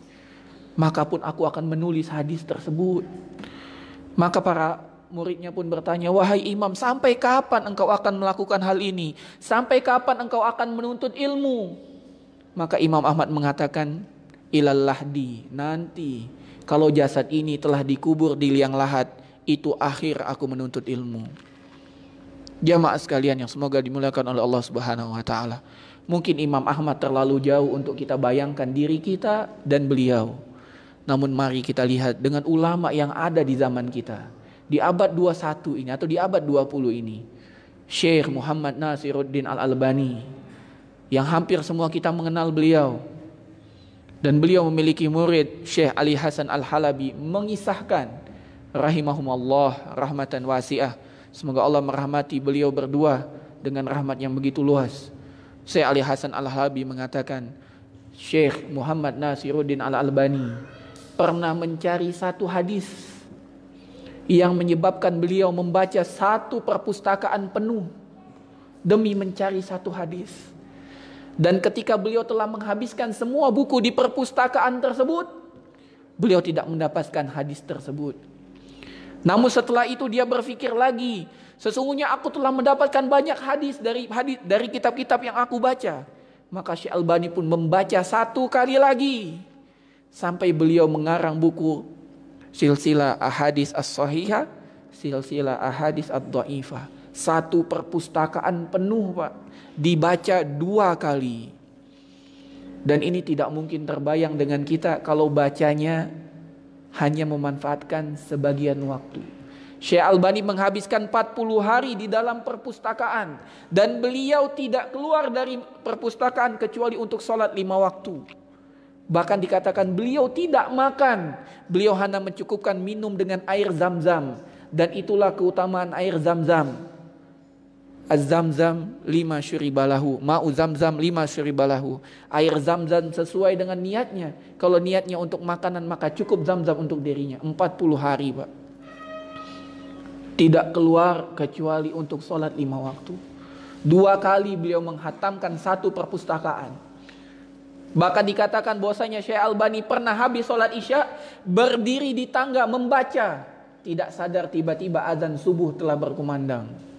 Maka pun aku akan menulis hadis tersebut. Maka para muridnya pun bertanya, wahai Imam, sampai kapan engkau akan melakukan hal ini? Sampai kapan engkau akan menuntut ilmu? Maka Imam Ahmad mengatakan, ilal lahdi, nanti kalau jasad ini telah dikubur di liang lahat, itu akhir aku menuntut ilmu. Jamaah sekalian yang semoga dimuliakan oleh Allah Subhanahu wa taala. Mungkin Imam Ahmad terlalu jauh untuk kita bayangkan diri kita dan beliau. Namun mari kita lihat dengan ulama yang ada di zaman kita. Di abad 21 ini atau di abad 20 ini. Syekh Muhammad Nasiruddin Al-Albani, yang hampir semua kita mengenal beliau. Dan beliau memiliki murid Syekh Ali Hasan Al-Halabi, mengisahkan rahimahumullah rahmatan wasi'ah. Semoga Allah merahmati beliau berdua dengan rahmat yang begitu luas. Syekh Ali Hasan Al-Halabi mengatakan, Syekh Muhammad Nasiruddin Al-Albani pernah mencari satu hadis yang menyebabkan beliau membaca satu perpustakaan penuh demi mencari satu hadis. Dan ketika beliau telah menghabiskan semua buku di perpustakaan tersebut, beliau tidak mendapatkan hadis tersebut. Namun setelah itu dia berpikir lagi, sesungguhnya aku telah mendapatkan banyak hadis dari kitab-kitab yang aku baca. Maka Syekh Albani pun membaca satu kali lagi sampai beliau mengarang buku Silsilah Ahadits As-Shahihah, Silsilah Ahadits Ad-Dhaifah. Satu perpustakaan penuh, Pak, dibaca 2 kali. Dan ini tidak mungkin terbayang dengan kita kalau bacanya hanya memanfaatkan sebagian waktu. Syekh Albani menghabiskan 40 hari di dalam perpustakaan. Dan beliau tidak keluar dari perpustakaan kecuali untuk sholat 5 waktu. Bahkan dikatakan beliau tidak makan. Beliau hanya mencukupkan minum dengan air zam-zam. Dan itulah keutamaan air zam-zam. Az-zamzam 5 syuribalahu, ma'u zamzam 5 syuribalahu. Air zamzam sesuai dengan niatnya. Kalau niatnya untuk makanan, maka cukup zamzam untuk dirinya. 40 hari, Pak. Tidak keluar kecuali untuk sholat 5 waktu. 2 kali beliau menghatamkan satu perpustakaan. Bahkan dikatakan bahwasanya Syekh Albani pernah habis sholat isya, berdiri di tangga membaca. Tidak sadar tiba-tiba azan subuh telah berkumandang.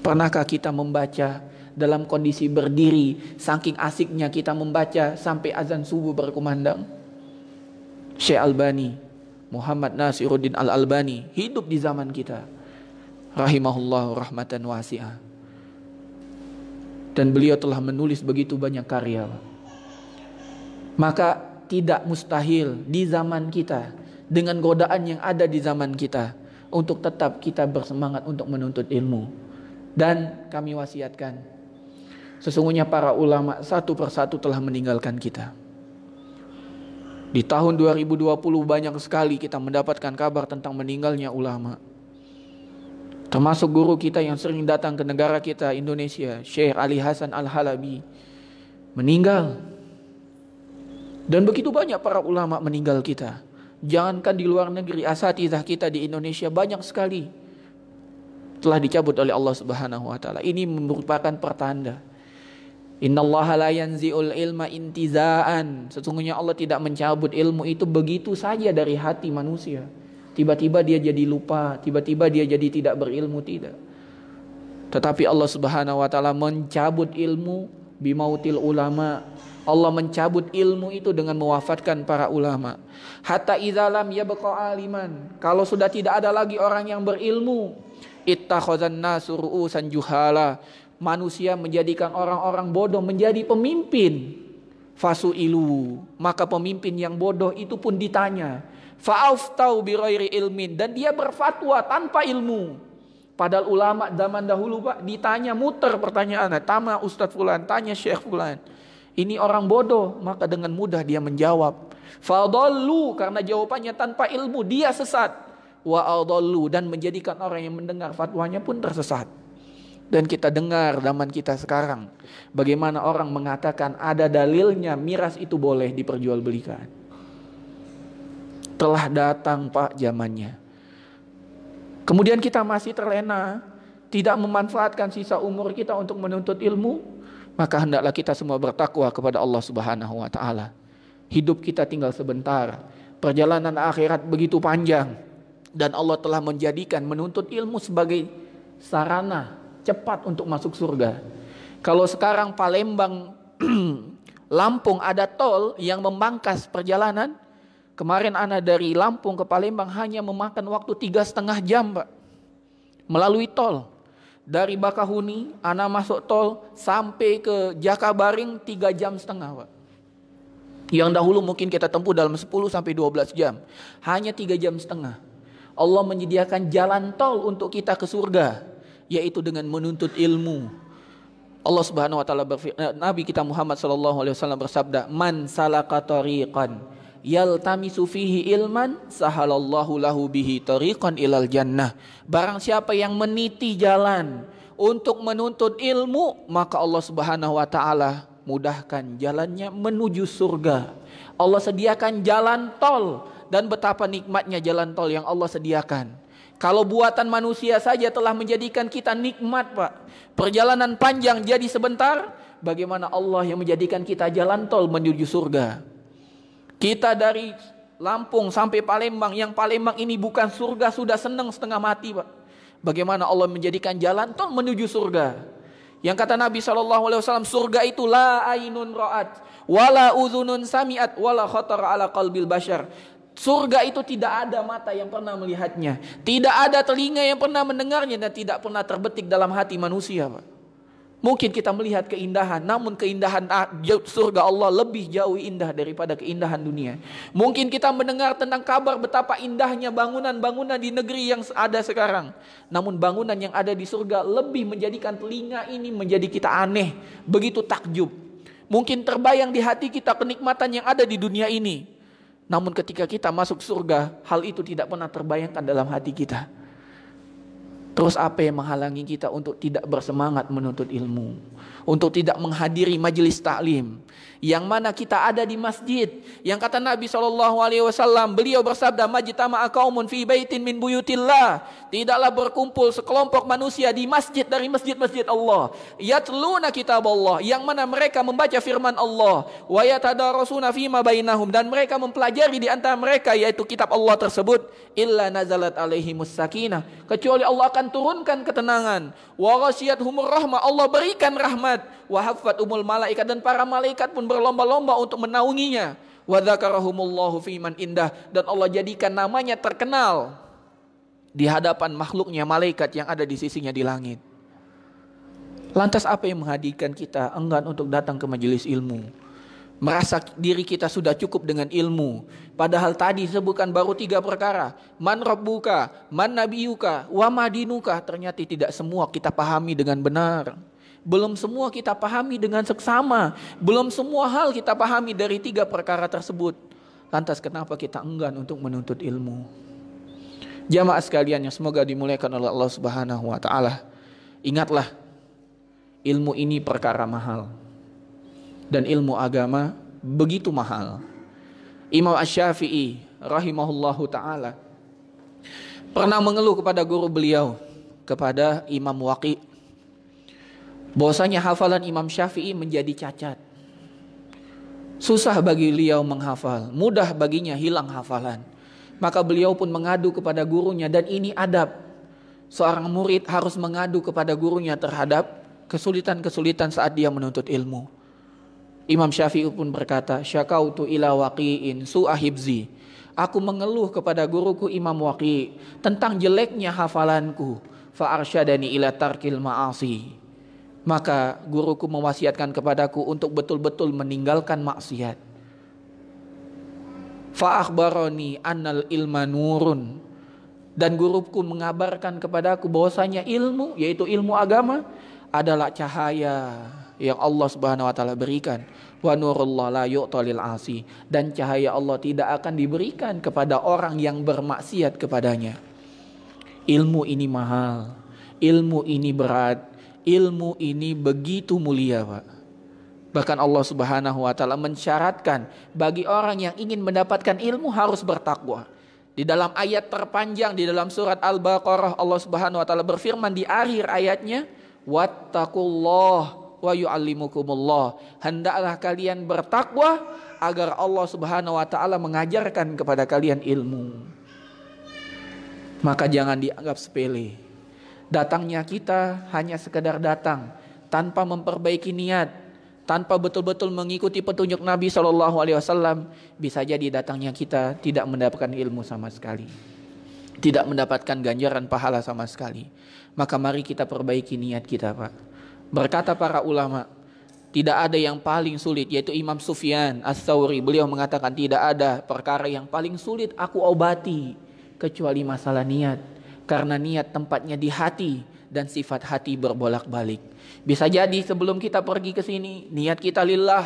Pernahkah kita membaca dalam kondisi berdiri, saking asiknya kita membaca sampai azan subuh berkumandang? Syekh Albani, Muhammad Nasiruddin Al-Albani, hidup di zaman kita. Rahimahullah rahmatan wasi'ah. Dan beliau telah menulis begitu banyak karya. Maka tidak mustahil di zaman kita, dengan godaan yang ada di zaman kita, untuk tetap kita bersemangat untuk menuntut ilmu. Dan kami wasiatkan, sesungguhnya para ulama satu persatu telah meninggalkan kita. Di tahun 2020 banyak sekali kita mendapatkan kabar tentang meninggalnya ulama. Termasuk guru kita yang sering datang ke negara kita, Indonesia, Syekh Ali Hasan Al-Halabi, meninggal. Dan begitu banyak para ulama meninggal kita. Jangankan di luar negeri, asatidhah kita di Indonesia banyak sekali telah dicabut oleh Allah Subhanahu wa taala. Ini merupakan pertanda. Innallaha la yanzi'ul ilma intiza'an. Sesungguhnya Allah tidak mencabut ilmu itu begitu saja dari hati manusia. Tiba-tiba dia jadi lupa, tiba-tiba dia jadi tidak berilmu, tidak. Tetapi Allah Subhanahu wa taala mencabut ilmu bimautil ulama. Allah mencabut ilmu itu dengan mewafatkan para ulama. Hatta idza lam yabqa aliman. Kalau sudah tidak ada lagi orang yang berilmu, ittakhadzan nasu ru'usan juhala. Manusia menjadikan orang-orang bodoh menjadi pemimpin. Fasu'ilu. Maka pemimpin yang bodoh itu pun ditanya. Fa'aftau bi ghairi ilmin. Dan dia berfatwa tanpa ilmu. Padahal ulama zaman dahulu, Pak, ditanya muter pertanyaan. Tanya Ustadz Fulan, tanya Syekh Fulan. Ini orang bodoh, maka dengan mudah dia menjawab. Fadallu, karena jawabannya tanpa ilmu dia sesat. Wa adallu, dan menjadikan orang yang mendengar fatwanya pun tersesat. Dan kita dengar zaman kita sekarang bagaimana orang mengatakan ada dalilnya miras itu boleh diperjualbelikan. Telah datang Pak zamannya. Kemudian kita masih terlena, tidak memanfaatkan sisa umur kita untuk menuntut ilmu, maka hendaklah kita semua bertakwa kepada Allah Subhanahu wa taala. Hidup kita tinggal sebentar, perjalanan akhirat begitu panjang, dan Allah telah menjadikan menuntut ilmu sebagai sarana cepat untuk masuk surga. Kalau sekarang Palembang Lampung ada tol yang memangkas perjalanan. Kemarin ana dari Lampung ke Palembang hanya memakan waktu 3,5 jam Pak, melalui tol. Dari Bakahuni ana masuk tol sampai ke Jakabaring 3,5 jam Pak. Yang dahulu mungkin kita tempuh dalam 10 sampai 12 jam, hanya 3,5 jam. Allah menyediakan jalan tol untuk kita ke surga, yaitu dengan menuntut ilmu. Allah Subhanahu wa taala Nabi kita Muhammad sallallahu alaihi wasallam bersabda, "Man salaka tariqan yaltamisu fihi ilman sahalallahu lahu bihi tariqan ilal jannah." Barang siapa yang meniti jalan untuk menuntut ilmu, maka Allah Subhanahu wa taala mudahkan jalannya menuju surga. Allah sediakan jalan tol, dan betapa nikmatnya jalan tol yang Allah sediakan. Kalau buatan manusia saja telah menjadikan kita nikmat Pak, perjalanan panjang jadi sebentar, bagaimana Allah yang menjadikan kita jalan tol menuju surga. Kita dari Lampung sampai Palembang, yang Palembang ini bukan surga sudah senang setengah mati Pak. Bagaimana Allah menjadikan jalan tol menuju surga. Yang kata Nabi SAW, surga itu la ainun ra'at, wala udhunun sami'at, wala khatar ala qalbil bashar. Surga itu tidak ada mata yang pernah melihatnya, tidak ada telinga yang pernah mendengarnya, dan tidak pernah terbetik dalam hati manusia Pak. Mungkin kita melihat keindahan, namun keindahan surga Allah lebih jauh indah daripada keindahan dunia. Mungkin kita mendengar tentang kabar betapa indahnya bangunan-bangunan di negeri yang ada sekarang, namun bangunan yang ada di surga lebih menjadikan telinga ini menjadi kita aneh, begitu takjub. Mungkin terbayang di hati kita kenikmatan yang ada di dunia ini, namun ketika kita masuk surga, hal itu tidak pernah terbayangkan dalam hati kita. Terus apa yang menghalangi kita untuk tidak bersemangat menuntut ilmu, untuk tidak menghadiri majelis taklim, yang mana kita ada di masjid? Yang kata Nabi SAW, beliau bersabda, majtama'a qaumun fi baitin min buyutillah, tidaklah berkumpul sekelompok manusia di masjid dari masjid-masjid Allah, yatluna kitab Allah, yang mana mereka membaca firman Allah, wa yatadarasuna fima bainahum, dan mereka mempelajari di antara mereka yaitu kitab Allah tersebut, illa nazalat alaihimus sakinah, kecuali Allah akan turunkan ketenangan, wa ghasyiyatuhumur rahmah, Allah berikan rahmat, wa haffatumul malaikat, dan para malaikat pun berlomba-lomba untuk menaunginya, wa dzakarahumullahu fiman indah, dan Allah jadikan namanya terkenal di hadapan makhluknya, malaikat yang ada di sisinya di langit. Lantas apa yang menghadirkan kita enggan untuk datang ke majelis ilmu? Merasa diri kita sudah cukup dengan ilmu, padahal tadi sebutkan baru 3 perkara. Man rabbuka, man nabiyuka, wa madinuka. Ternyata tidak semua kita pahami dengan benar. Belum semua kita pahami dengan seksama. Belum semua hal kita pahami dari 3 perkara tersebut. Lantas kenapa kita enggan untuk menuntut ilmu? Jamaah sekalian yang semoga dimuliakan oleh Allah Subhanahu wa taala, ingatlah, ilmu ini perkara mahal. Dan ilmu agama begitu mahal. Imam Asy-Syafi'i rahimahullahu ta'ala pernah mengeluh kepada guru beliau, kepada Imam Waqi', bahwasanya hafalan Imam Syafi'i menjadi cacat. Susah bagi beliau menghafal, mudah baginya hilang hafalan. Maka beliau pun mengadu kepada gurunya, dan ini adab. Seorang murid harus mengadu kepada gurunya terhadap kesulitan-kesulitan saat dia menuntut ilmu. Imam Syafi'i pun berkata, syakautu ila waqi'in su'ahibzi. Aku mengeluh kepada guruku Imam Waqi' tentang jeleknya hafalanku. Fa'arsyadani ila tarkil ma'asi. Maka guruku mewasiatkan kepadaku untuk betul-betul meninggalkan maksiat. Fa'akhbarani annal ilma nurun. Dan guruku mengabarkan kepadaku bahwasanya ilmu, yaitu ilmu agama, adalah cahaya yang Allah Subhanahu wa taala berikan. Wa nurullah la yu'ta lil 'asi. Dan cahaya Allah tidak akan diberikan kepada orang yang bermaksiat kepadanya. Ilmu ini mahal, ilmu ini berat, ilmu ini begitu mulia, Pak. Bahkan Allah Subhanahu wa taala mensyaratkan bagi orang yang ingin mendapatkan ilmu harus bertakwa. Di dalam ayat terpanjang di dalam surat Al-Baqarah, Allah Subhanahu wa taala berfirman di akhir ayatnya, "Wattaqullah wa yu'allimukumullah." Hendaklah kalian bertakwa agar Allah Subhanahu wa taala mengajarkan kepada kalian ilmu. Maka jangan dianggap sepele. Datangnya kita hanya sekedar datang tanpa memperbaiki niat, tanpa betul-betul mengikuti petunjuk Nabi SAW, bisa jadi datangnya kita tidak mendapatkan ilmu sama sekali, tidak mendapatkan ganjaran pahala sama sekali. Maka mari kita perbaiki niat kita, Pak. Berkata para ulama, tidak ada yang paling sulit, yaitu Imam Sufyan Ats-Tsauri. Beliau mengatakan tidak ada perkara yang paling sulit aku obati kecuali masalah niat. Karena niat tempatnya di hati dan sifat hati berbolak-balik. Bisa jadi sebelum kita pergi ke sini niat kita lillah,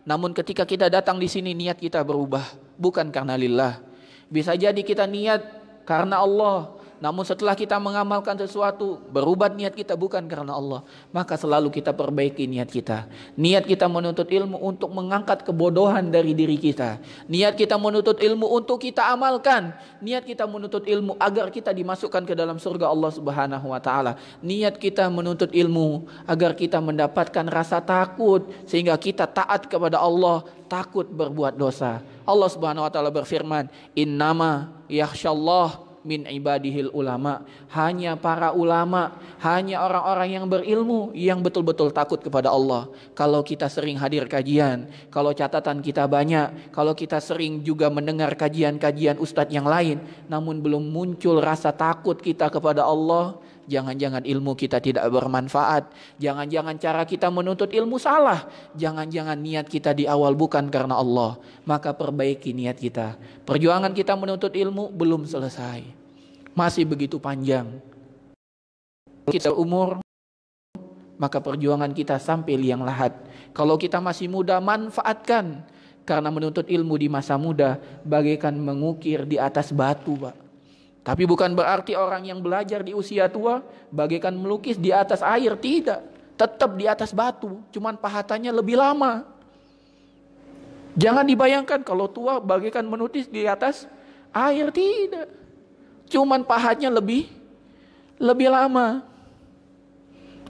namun ketika kita datang di sini niat kita berubah bukan karena lillah. Bisa jadi kita niat karena Allah, namun setelah kita mengamalkan sesuatu berubah niat kita bukan karena Allah. Maka selalu kita perbaiki niat kita. Niat kita menuntut ilmu untuk mengangkat kebodohan dari diri kita. Niat kita menuntut ilmu untuk kita amalkan. Niat kita menuntut ilmu agar kita dimasukkan ke dalam surga Allah Subhanahu wa taala. Niat kita menuntut ilmu agar kita mendapatkan rasa takut sehingga kita taat kepada Allah, takut berbuat dosa. Allah Subhanahu wa taala berfirman, "Innama yakhsyallah min ibadihil ulama." Hanya para ulama, hanya orang-orang yang berilmu yang betul-betul takut kepada Allah. Kalau kita sering hadir kajian, kalau catatan kita banyak, kalau kita sering juga mendengar kajian-kajian ustadz yang lain, namun belum muncul rasa takut kita kepada Allah, jangan-jangan ilmu kita tidak bermanfaat. Jangan-jangan cara kita menuntut ilmu salah. Jangan-jangan niat kita di awal bukan karena Allah. Maka perbaiki niat kita. Perjuangan kita menuntut ilmu belum selesai, masih begitu panjang. Kita umur, maka perjuangan kita sampai liang lahat. Kalau kita masih muda, manfaatkan. Karena menuntut ilmu di masa muda bagaikan mengukir di atas batu, Pak. Tapi bukan berarti orang yang belajar di usia tua bagaikan melukis di atas air, tidak. Tetap di atas batu, cuman pahatannya lebih lama. Jangan dibayangkan kalau tua bagaikan menulis di atas air, tidak. Cuman pahatnya lebih lama.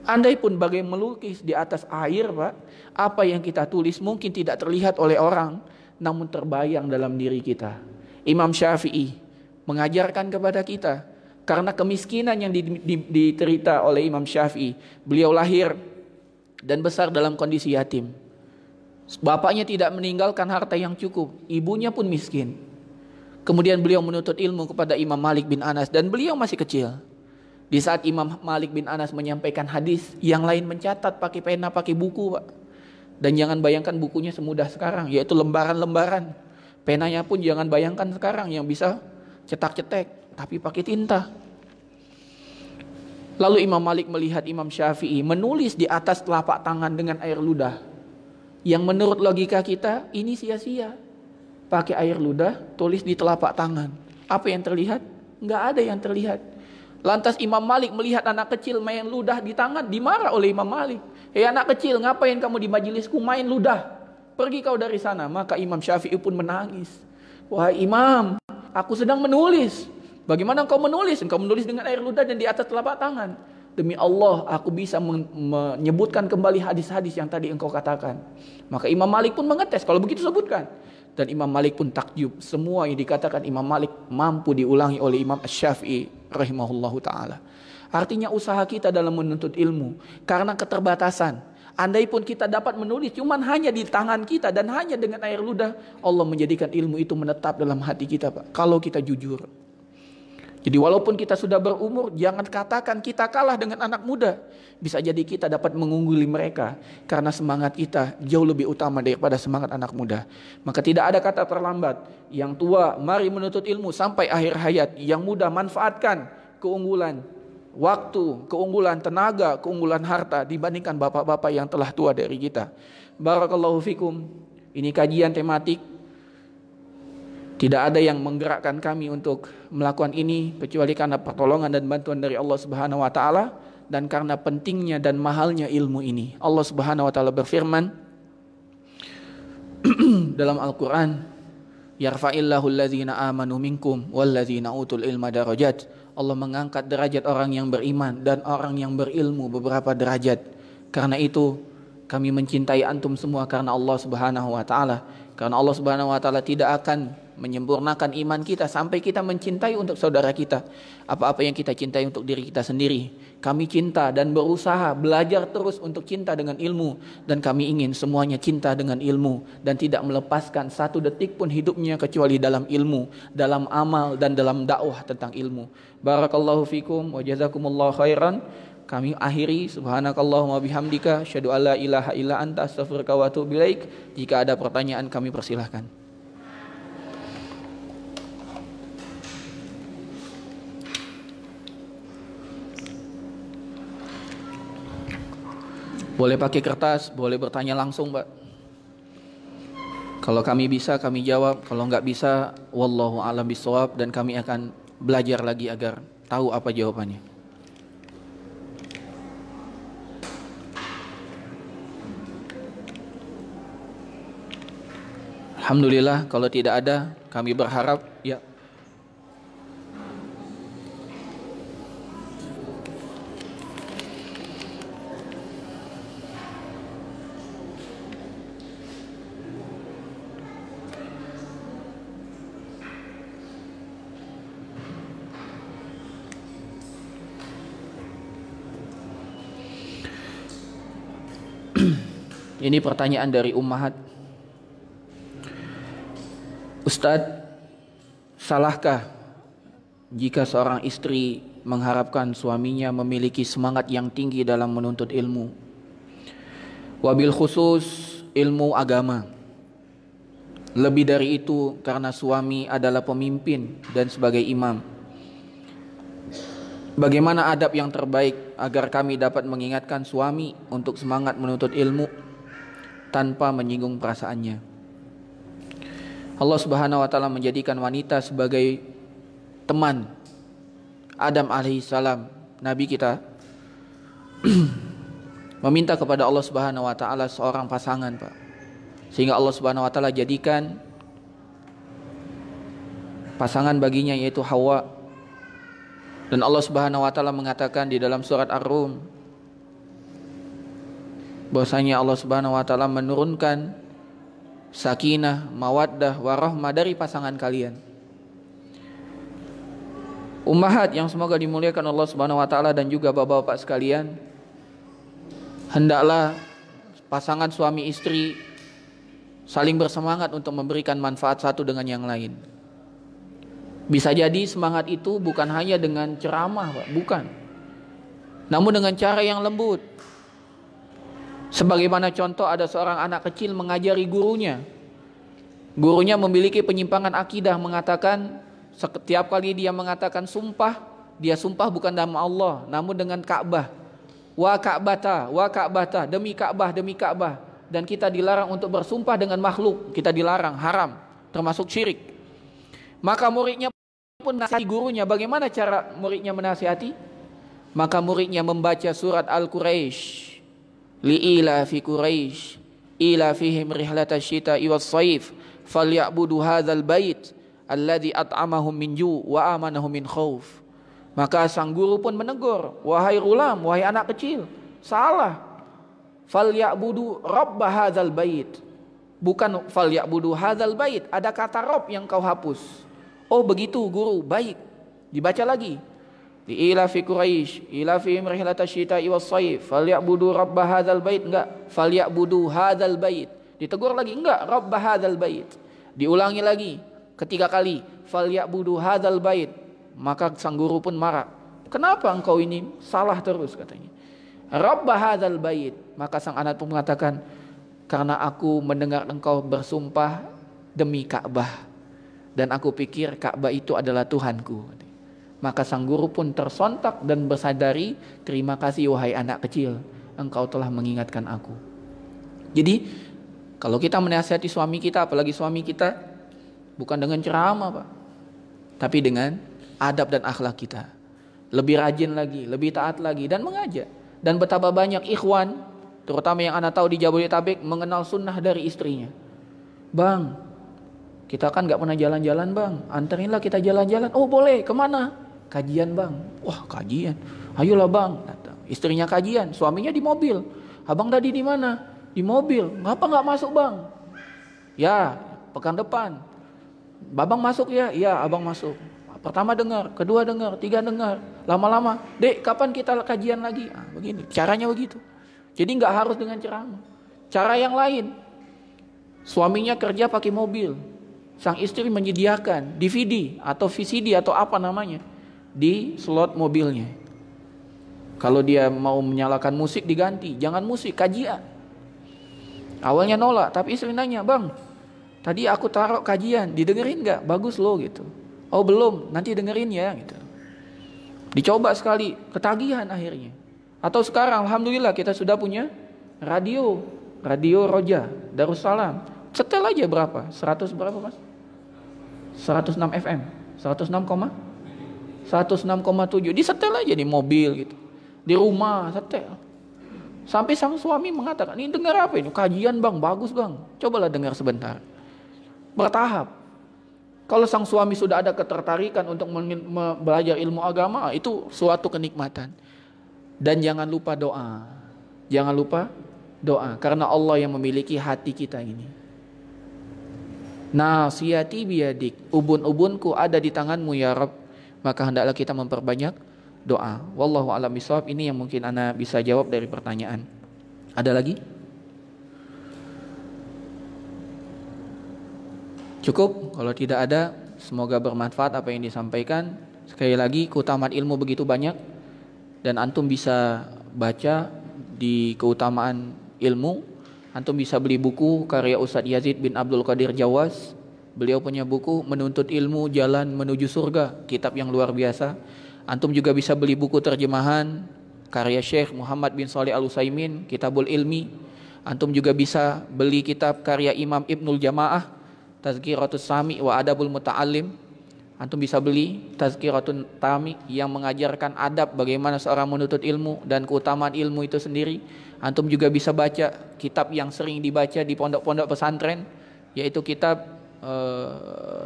Andai pun bagai melukis di atas air, Pak, apa yang kita tulis mungkin tidak terlihat oleh orang, namun terbayang dalam diri kita. Imam Syafi'i mengajarkan kepada kita, karena kemiskinan yang diterita oleh Imam Syafi'i, beliau lahir dan besar dalam kondisi yatim. Bapaknya tidak meninggalkan harta yang cukup, ibunya pun miskin. Kemudian beliau menuntut ilmu kepada Imam Malik bin Anas dan beliau masih kecil. Di saat Imam Malik bin Anas menyampaikan hadis, yang lain mencatat pakai pena, pakai buku, Pak. Dan jangan bayangkan bukunya semudah sekarang, yaitu lembaran-lembaran. Penanya pun jangan bayangkan sekarang yang bisa cetak-cetek, tapi pakai tinta. Lalu Imam Malik melihat Imam Syafi'i menulis di atas telapak tangan dengan air ludah, yang menurut logika kita ini sia-sia. Pakai air ludah, tulis di telapak tangan. Apa yang terlihat? Enggak ada yang terlihat. Lantas Imam Malik melihat anak kecil main ludah di tangan, dimarah oleh Imam Malik. "Hei anak kecil, ngapain kamu di majelisku main ludah? Pergi kau dari sana." Maka Imam Syafi'i pun menangis. "Wahai Imam, aku sedang menulis. Bagaimana engkau menulis? Engkau menulis dengan air ludah dan di atas telapak tangan. Demi Allah, aku bisa menyebutkan kembali hadis-hadis yang tadi engkau katakan." Maka Imam Malik pun mengetes, kalau begitu sebutkan. Dan Imam Malik pun takjub. Semua yang dikatakan Imam Malik mampu diulangi oleh Imam Asy-Syafi'i rahimahullahu ta'ala. Artinya usaha kita dalam menuntut ilmu, karena keterbatasan, andai pun kita dapat menulis cuman hanya di tangan kita dan hanya dengan air ludah, Allah menjadikan ilmu itu menetap dalam hati kita, Pak, kalau kita jujur. Jadi walaupun kita sudah berumur, jangan katakan kita kalah dengan anak muda. Bisa jadi kita dapat mengungguli mereka karena semangat kita jauh lebih utama daripada semangat anak muda. Maka tidak ada kata terlambat. Yang tua mari menuntut ilmu sampai akhir hayat. Yang muda manfaatkan keunggulan waktu, keunggulan tenaga, keunggulan harta dibandingkan bapak-bapak yang telah tua dari kita. Barakallahu fikum. Ini kajian tematik. Tidak ada yang menggerakkan kami untuk melakukan ini kecuali karena pertolongan dan bantuan dari Allah Subhanahu wa taala dan karena pentingnya dan mahalnya ilmu ini. Allah Subhanahu wa taala berfirman dalam Al-Qur'an, yarfa'illahu allazina amanu minkum wallazina utul ilma darajat. Allah mengangkat derajat orang yang beriman dan orang yang berilmu beberapa derajat. Karena itu kami mencintai antum semua karena Allah Subhanahu wa taala. Karena Allah Subhanahu wa taala tidak akan menyempurnakan iman kita sampai kita mencintai untuk saudara kita apa-apa yang kita cintai untuk diri kita sendiri. Kami cinta dan berusaha belajar terus untuk cinta dengan ilmu, dan kami ingin semuanya cinta dengan ilmu dan tidak melepaskan satu detik pun hidupnya kecuali dalam ilmu, dalam amal dan dalam dakwah tentang ilmu. Barakallahu fikum wa jazakumullahu khairan. Kami akhiri, subhanakallahumma bihamdika asyhadu alla ilaha illa anta astaghfiruka wa atubu ilaik. Jika ada pertanyaan kami persilahkan. Boleh pakai kertas, boleh bertanya langsung, Pak. Kalau kami bisa, kami jawab. Kalau nggak bisa, wallahu a'lam bishawab, dan kami akan belajar lagi agar tahu apa jawabannya. Alhamdulillah, kalau tidak ada, kami berharap ya. Ini pertanyaan dari Ummahat. Ustadz, salahkah jika seorang istri mengharapkan suaminya memiliki semangat yang tinggi dalam menuntut ilmu, wabil khusus ilmu agama? Lebih dari itu karena suami adalah pemimpin dan sebagai imam. Bagaimana adab yang terbaik agar kami dapat mengingatkan suami untuk semangat menuntut ilmu tanpa menyinggung perasaannya? Allah Subhanahu wa taala menjadikan wanita sebagai teman Adam alaihissalam, nabi kita, meminta kepada Allah Subhanahu wa taala seorang pasangan, Pak. Sehingga Allah Subhanahu wa taala jadikan pasangan baginya yaitu Hawa. Dan Allah Subhanahu wa taala mengatakan di dalam surat Ar-Rum bahwasanya Allah Subhanahu wa taala menurunkan sakinah, mawaddah, warahmah dari pasangan kalian. Ummahat yang semoga dimuliakan Allah Subhanahu wa taala dan juga bapak-bapak sekalian, hendaklah pasangan suami istri saling bersemangat untuk memberikan manfaat satu dengan yang lain. Bisa jadi semangat itu bukan hanya dengan ceramah, Pak, bukan. Namun dengan cara yang lembut. Sebagaimana contoh ada seorang anak kecil mengajari gurunya. Gurunya memiliki penyimpangan akidah, mengatakan setiap kali dia mengatakan sumpah, dia sumpah bukan nama Allah, namun dengan Ka'bah. Wa Ka'bata, demi Ka'bah, demi Ka'bah. Dan kita dilarang untuk bersumpah dengan makhluk, kita dilarang, haram, termasuk syirik. Maka muridnya pun menasihati gurunya. Bagaimana cara muridnya menasihati? Maka muridnya membaca surat Al-Quraisy. Li'ila fi Quraisy ila fihim rihlatash shita'i was-sayf falyabudu hadzal bait alladzi at'amahum min ju' wa amanahum min khauf. Maka sang guru pun menegur, wahai gulam, wahai anak kecil, salah. Falyabudu rabb hadzal bait. Bukan falyabudu hadzal bait, ada kata rabb yang kau hapus. Oh begitu guru, baik. Dibaca lagi. Ila fi Quraisy ila fihim rihlatash shita'i was-sayf falyabudu rabb hadzal bait. Enggak, falyabudu hadzal bait. Ditegur lagi, enggak, rabb hadzal bait. Diulangi lagi ketiga kali, falyabudu hadzal bait. Maka sang guru pun marah. Kenapa engkau ini salah terus, katanya. Rabb hadzal bait. Maka sang anak pun mengatakan, karena aku mendengar engkau bersumpah demi Ka'bah, dan aku pikir Ka'bah itu adalah Tuhanku. Maka sang guru pun tersontak dan bersadari, terima kasih wahai anak kecil, engkau telah mengingatkan aku. Jadi kalau kita menasihati suami kita, apalagi suami kita, bukan dengan ceramah Pak, tapi dengan adab dan akhlak kita. Lebih rajin lagi, lebih taat lagi, dan mengajak. Dan betapa banyak ikhwan, terutama yang anak tahu di Jabodetabek, mengenal sunnah dari istrinya. Bang, kita kan gak pernah jalan-jalan bang, anterinlah kita jalan-jalan. Oh boleh, kemana? Kajian bang. Wah kajian, ayolah bang. Istrinya kajian, suaminya di mobil. Abang tadi di mana? Di mobil. Ngapa gak masuk bang? Ya, pekan depan. Babang masuk ya? Iya abang masuk. Pertama dengar, kedua dengar, tiga dengar. Lama-lama, dek kapan kita kajian lagi? Begini, caranya begitu. Jadi gak harus dengan ceramah. Cara yang lain, suaminya kerja pakai mobil, sang istri menyediakan DVD atau VCD atau apa namanya di slot mobilnya. Kalau dia mau menyalakan musik diganti, jangan musik, kajian. Awalnya nolak, tapi istri nanya, bang, tadi aku taruh kajian, didengerin nggak? Bagus loh gitu. Oh belum, nanti dengerin ya gitu. Dicoba sekali, ketagihan akhirnya. Atau sekarang, alhamdulillah kita sudah punya radio Roja Darussalam. Setel aja berapa? 100 berapa mas? 106 FM, 106,7. Disetel aja di mobil gitu, di rumah setel. Sampai sang suami mengatakan, ini dengar apa ini? Kajian bang, bagus bang. Cobalah dengar sebentar. Bertahap. Kalau sang suami sudah ada ketertarikan untuk belajar ilmu agama, itu suatu kenikmatan. Dan jangan lupa doa. Jangan lupa doa, karena Allah yang memiliki hati kita ini. Nasiyati biyadik, ubun-ubunku ada di tanganmu ya Rabb. Maka hendaklah kita memperbanyak doa. Wallahu a'lam bishawab. Ini yang mungkin ana bisa jawab dari pertanyaan. Ada lagi? Cukup? Kalau tidak ada, semoga bermanfaat apa yang disampaikan. Sekali lagi, keutamaan ilmu begitu banyak, dan antum bisa baca di keutamaan ilmu. Antum bisa beli buku karya Ustadz Yazid bin Abdul Qadir Jawas. Beliau punya buku Menuntut Ilmu Jalan Menuju Surga, kitab yang luar biasa. Antum juga bisa beli buku terjemahan karya Syekh Muhammad bin Shalih Al-Utsaimin, Kitabul Ilmi. Antum juga bisa beli kitab karya Imam Ibnul Jamaah, Tazkiratus Sami wa Adabul Muta'allim. Antum bisa beli Tazkiratun Tami yang mengajarkan adab bagaimana seorang menuntut ilmu dan keutamaan ilmu itu sendiri. Antum juga bisa baca kitab yang sering dibaca di pondok-pondok pesantren, yaitu kitab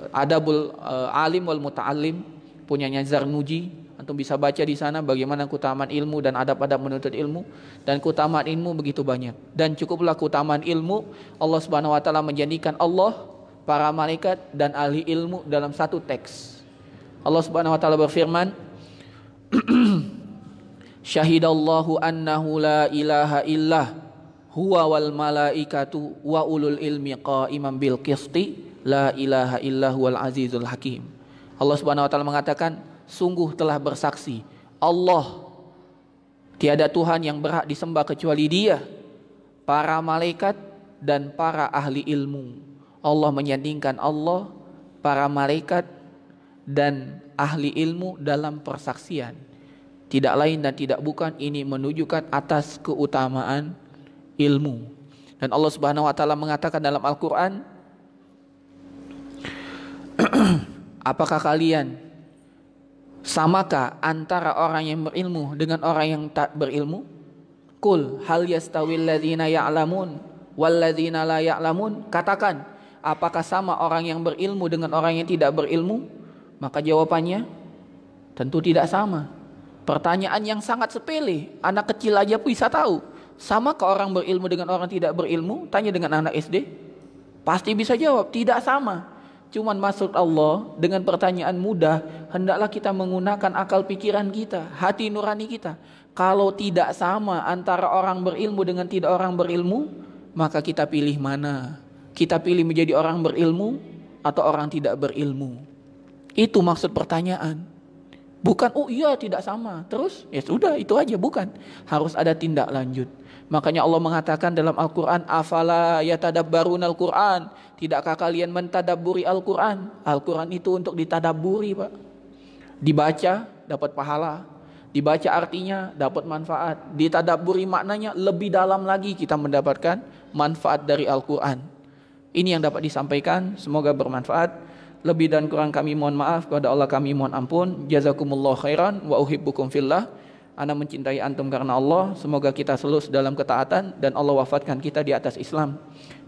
Adabul Alim wal Muta'allim punyanya Zarnuji. Antum bisa baca di sana bagaimana keutamaan ilmu dan adab-adab menuntut ilmu. Dan keutamaan ilmu begitu banyak. Dan cukuplah keutamaan ilmu, Allah Subhanahu wa taala menjadikan Allah, para malaikat dan ahli ilmu dalam satu teks. Allah Subhanahu wa taala berfirman, Syahidallahu annahu la ilaha illah huwa wal malaikatu wa ulul ilmi qa'iman bil qisti la ilaha illa huwal azizul hakim. Allah Subhanahu wa taala mengatakan, sungguh telah bersaksi Allah, tiada Tuhan yang berhak disembah kecuali Dia, para malaikat dan para ahli ilmu. Allah menyandingkan Allah, para malaikat dan ahli ilmu dalam persaksian. Tidak lain dan tidak bukan, ini menunjukkan atas keutamaan ilmu. Dan Allah Subhanahu wa taala mengatakan dalam Al-Qur'an, apakah kalian samakah antara orang yang berilmu dengan orang yang tak berilmu? Qul hal yastawil ladzina ya'lamun wal ladzina la ya'lamun. Katakan, apakah sama orang yang berilmu dengan orang yang tidak berilmu? Maka jawabannya tentu tidak sama. Pertanyaan yang sangat sepele, anak kecil aja bisa tahu. Samakah orang berilmu dengan orang tidak berilmu? Tanya dengan anak SD, pasti bisa jawab, tidak sama. Cuman maksud Allah dengan pertanyaan mudah, hendaklah kita menggunakan akal pikiran kita, hati nurani kita. Kalau tidak sama antara orang berilmu dengan tidak orang berilmu, maka kita pilih mana? Kita pilih menjadi orang berilmu atau orang tidak berilmu? Itu maksud pertanyaan. Bukan, oh iya tidak sama, terus ya sudah itu aja, bukan. Harus ada tindak lanjut. Makanya Allah mengatakan dalam Al-Quran, afala yatadabbarunal Quran, tidakkah kalian mentadabburi Al-Quran? Al-Quran itu untuk ditadabburi Pak, dibaca dapat pahala. Dibaca artinya dapat manfaat. Ditadabburi maknanya lebih dalam lagi kita mendapatkan manfaat dari Al-Quran. Ini yang dapat disampaikan. Semoga bermanfaat. Lebih dan kurang kami mohon maaf. Kepada Allah kami mohon ampun. Jazakumullah khairan wa uhibbukum fillah. Ana mencintai antum karena Allah. Semoga kita selalu dalam ketaatan dan Allah wafatkan kita di atas Islam.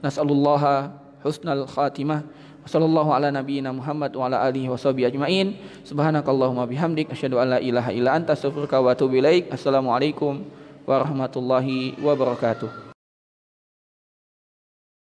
Nas'alullaha husnal khatimah. Sallallahu ala nabiyyina Muhammad wa ala alihi washabihi ajmain. Subhanakallahumma bihamdik asyhadu an la ilaha illa anta astaghfiruka wa atubu ilaik. Assalamualaikum warahmatullahi wabarakatuh.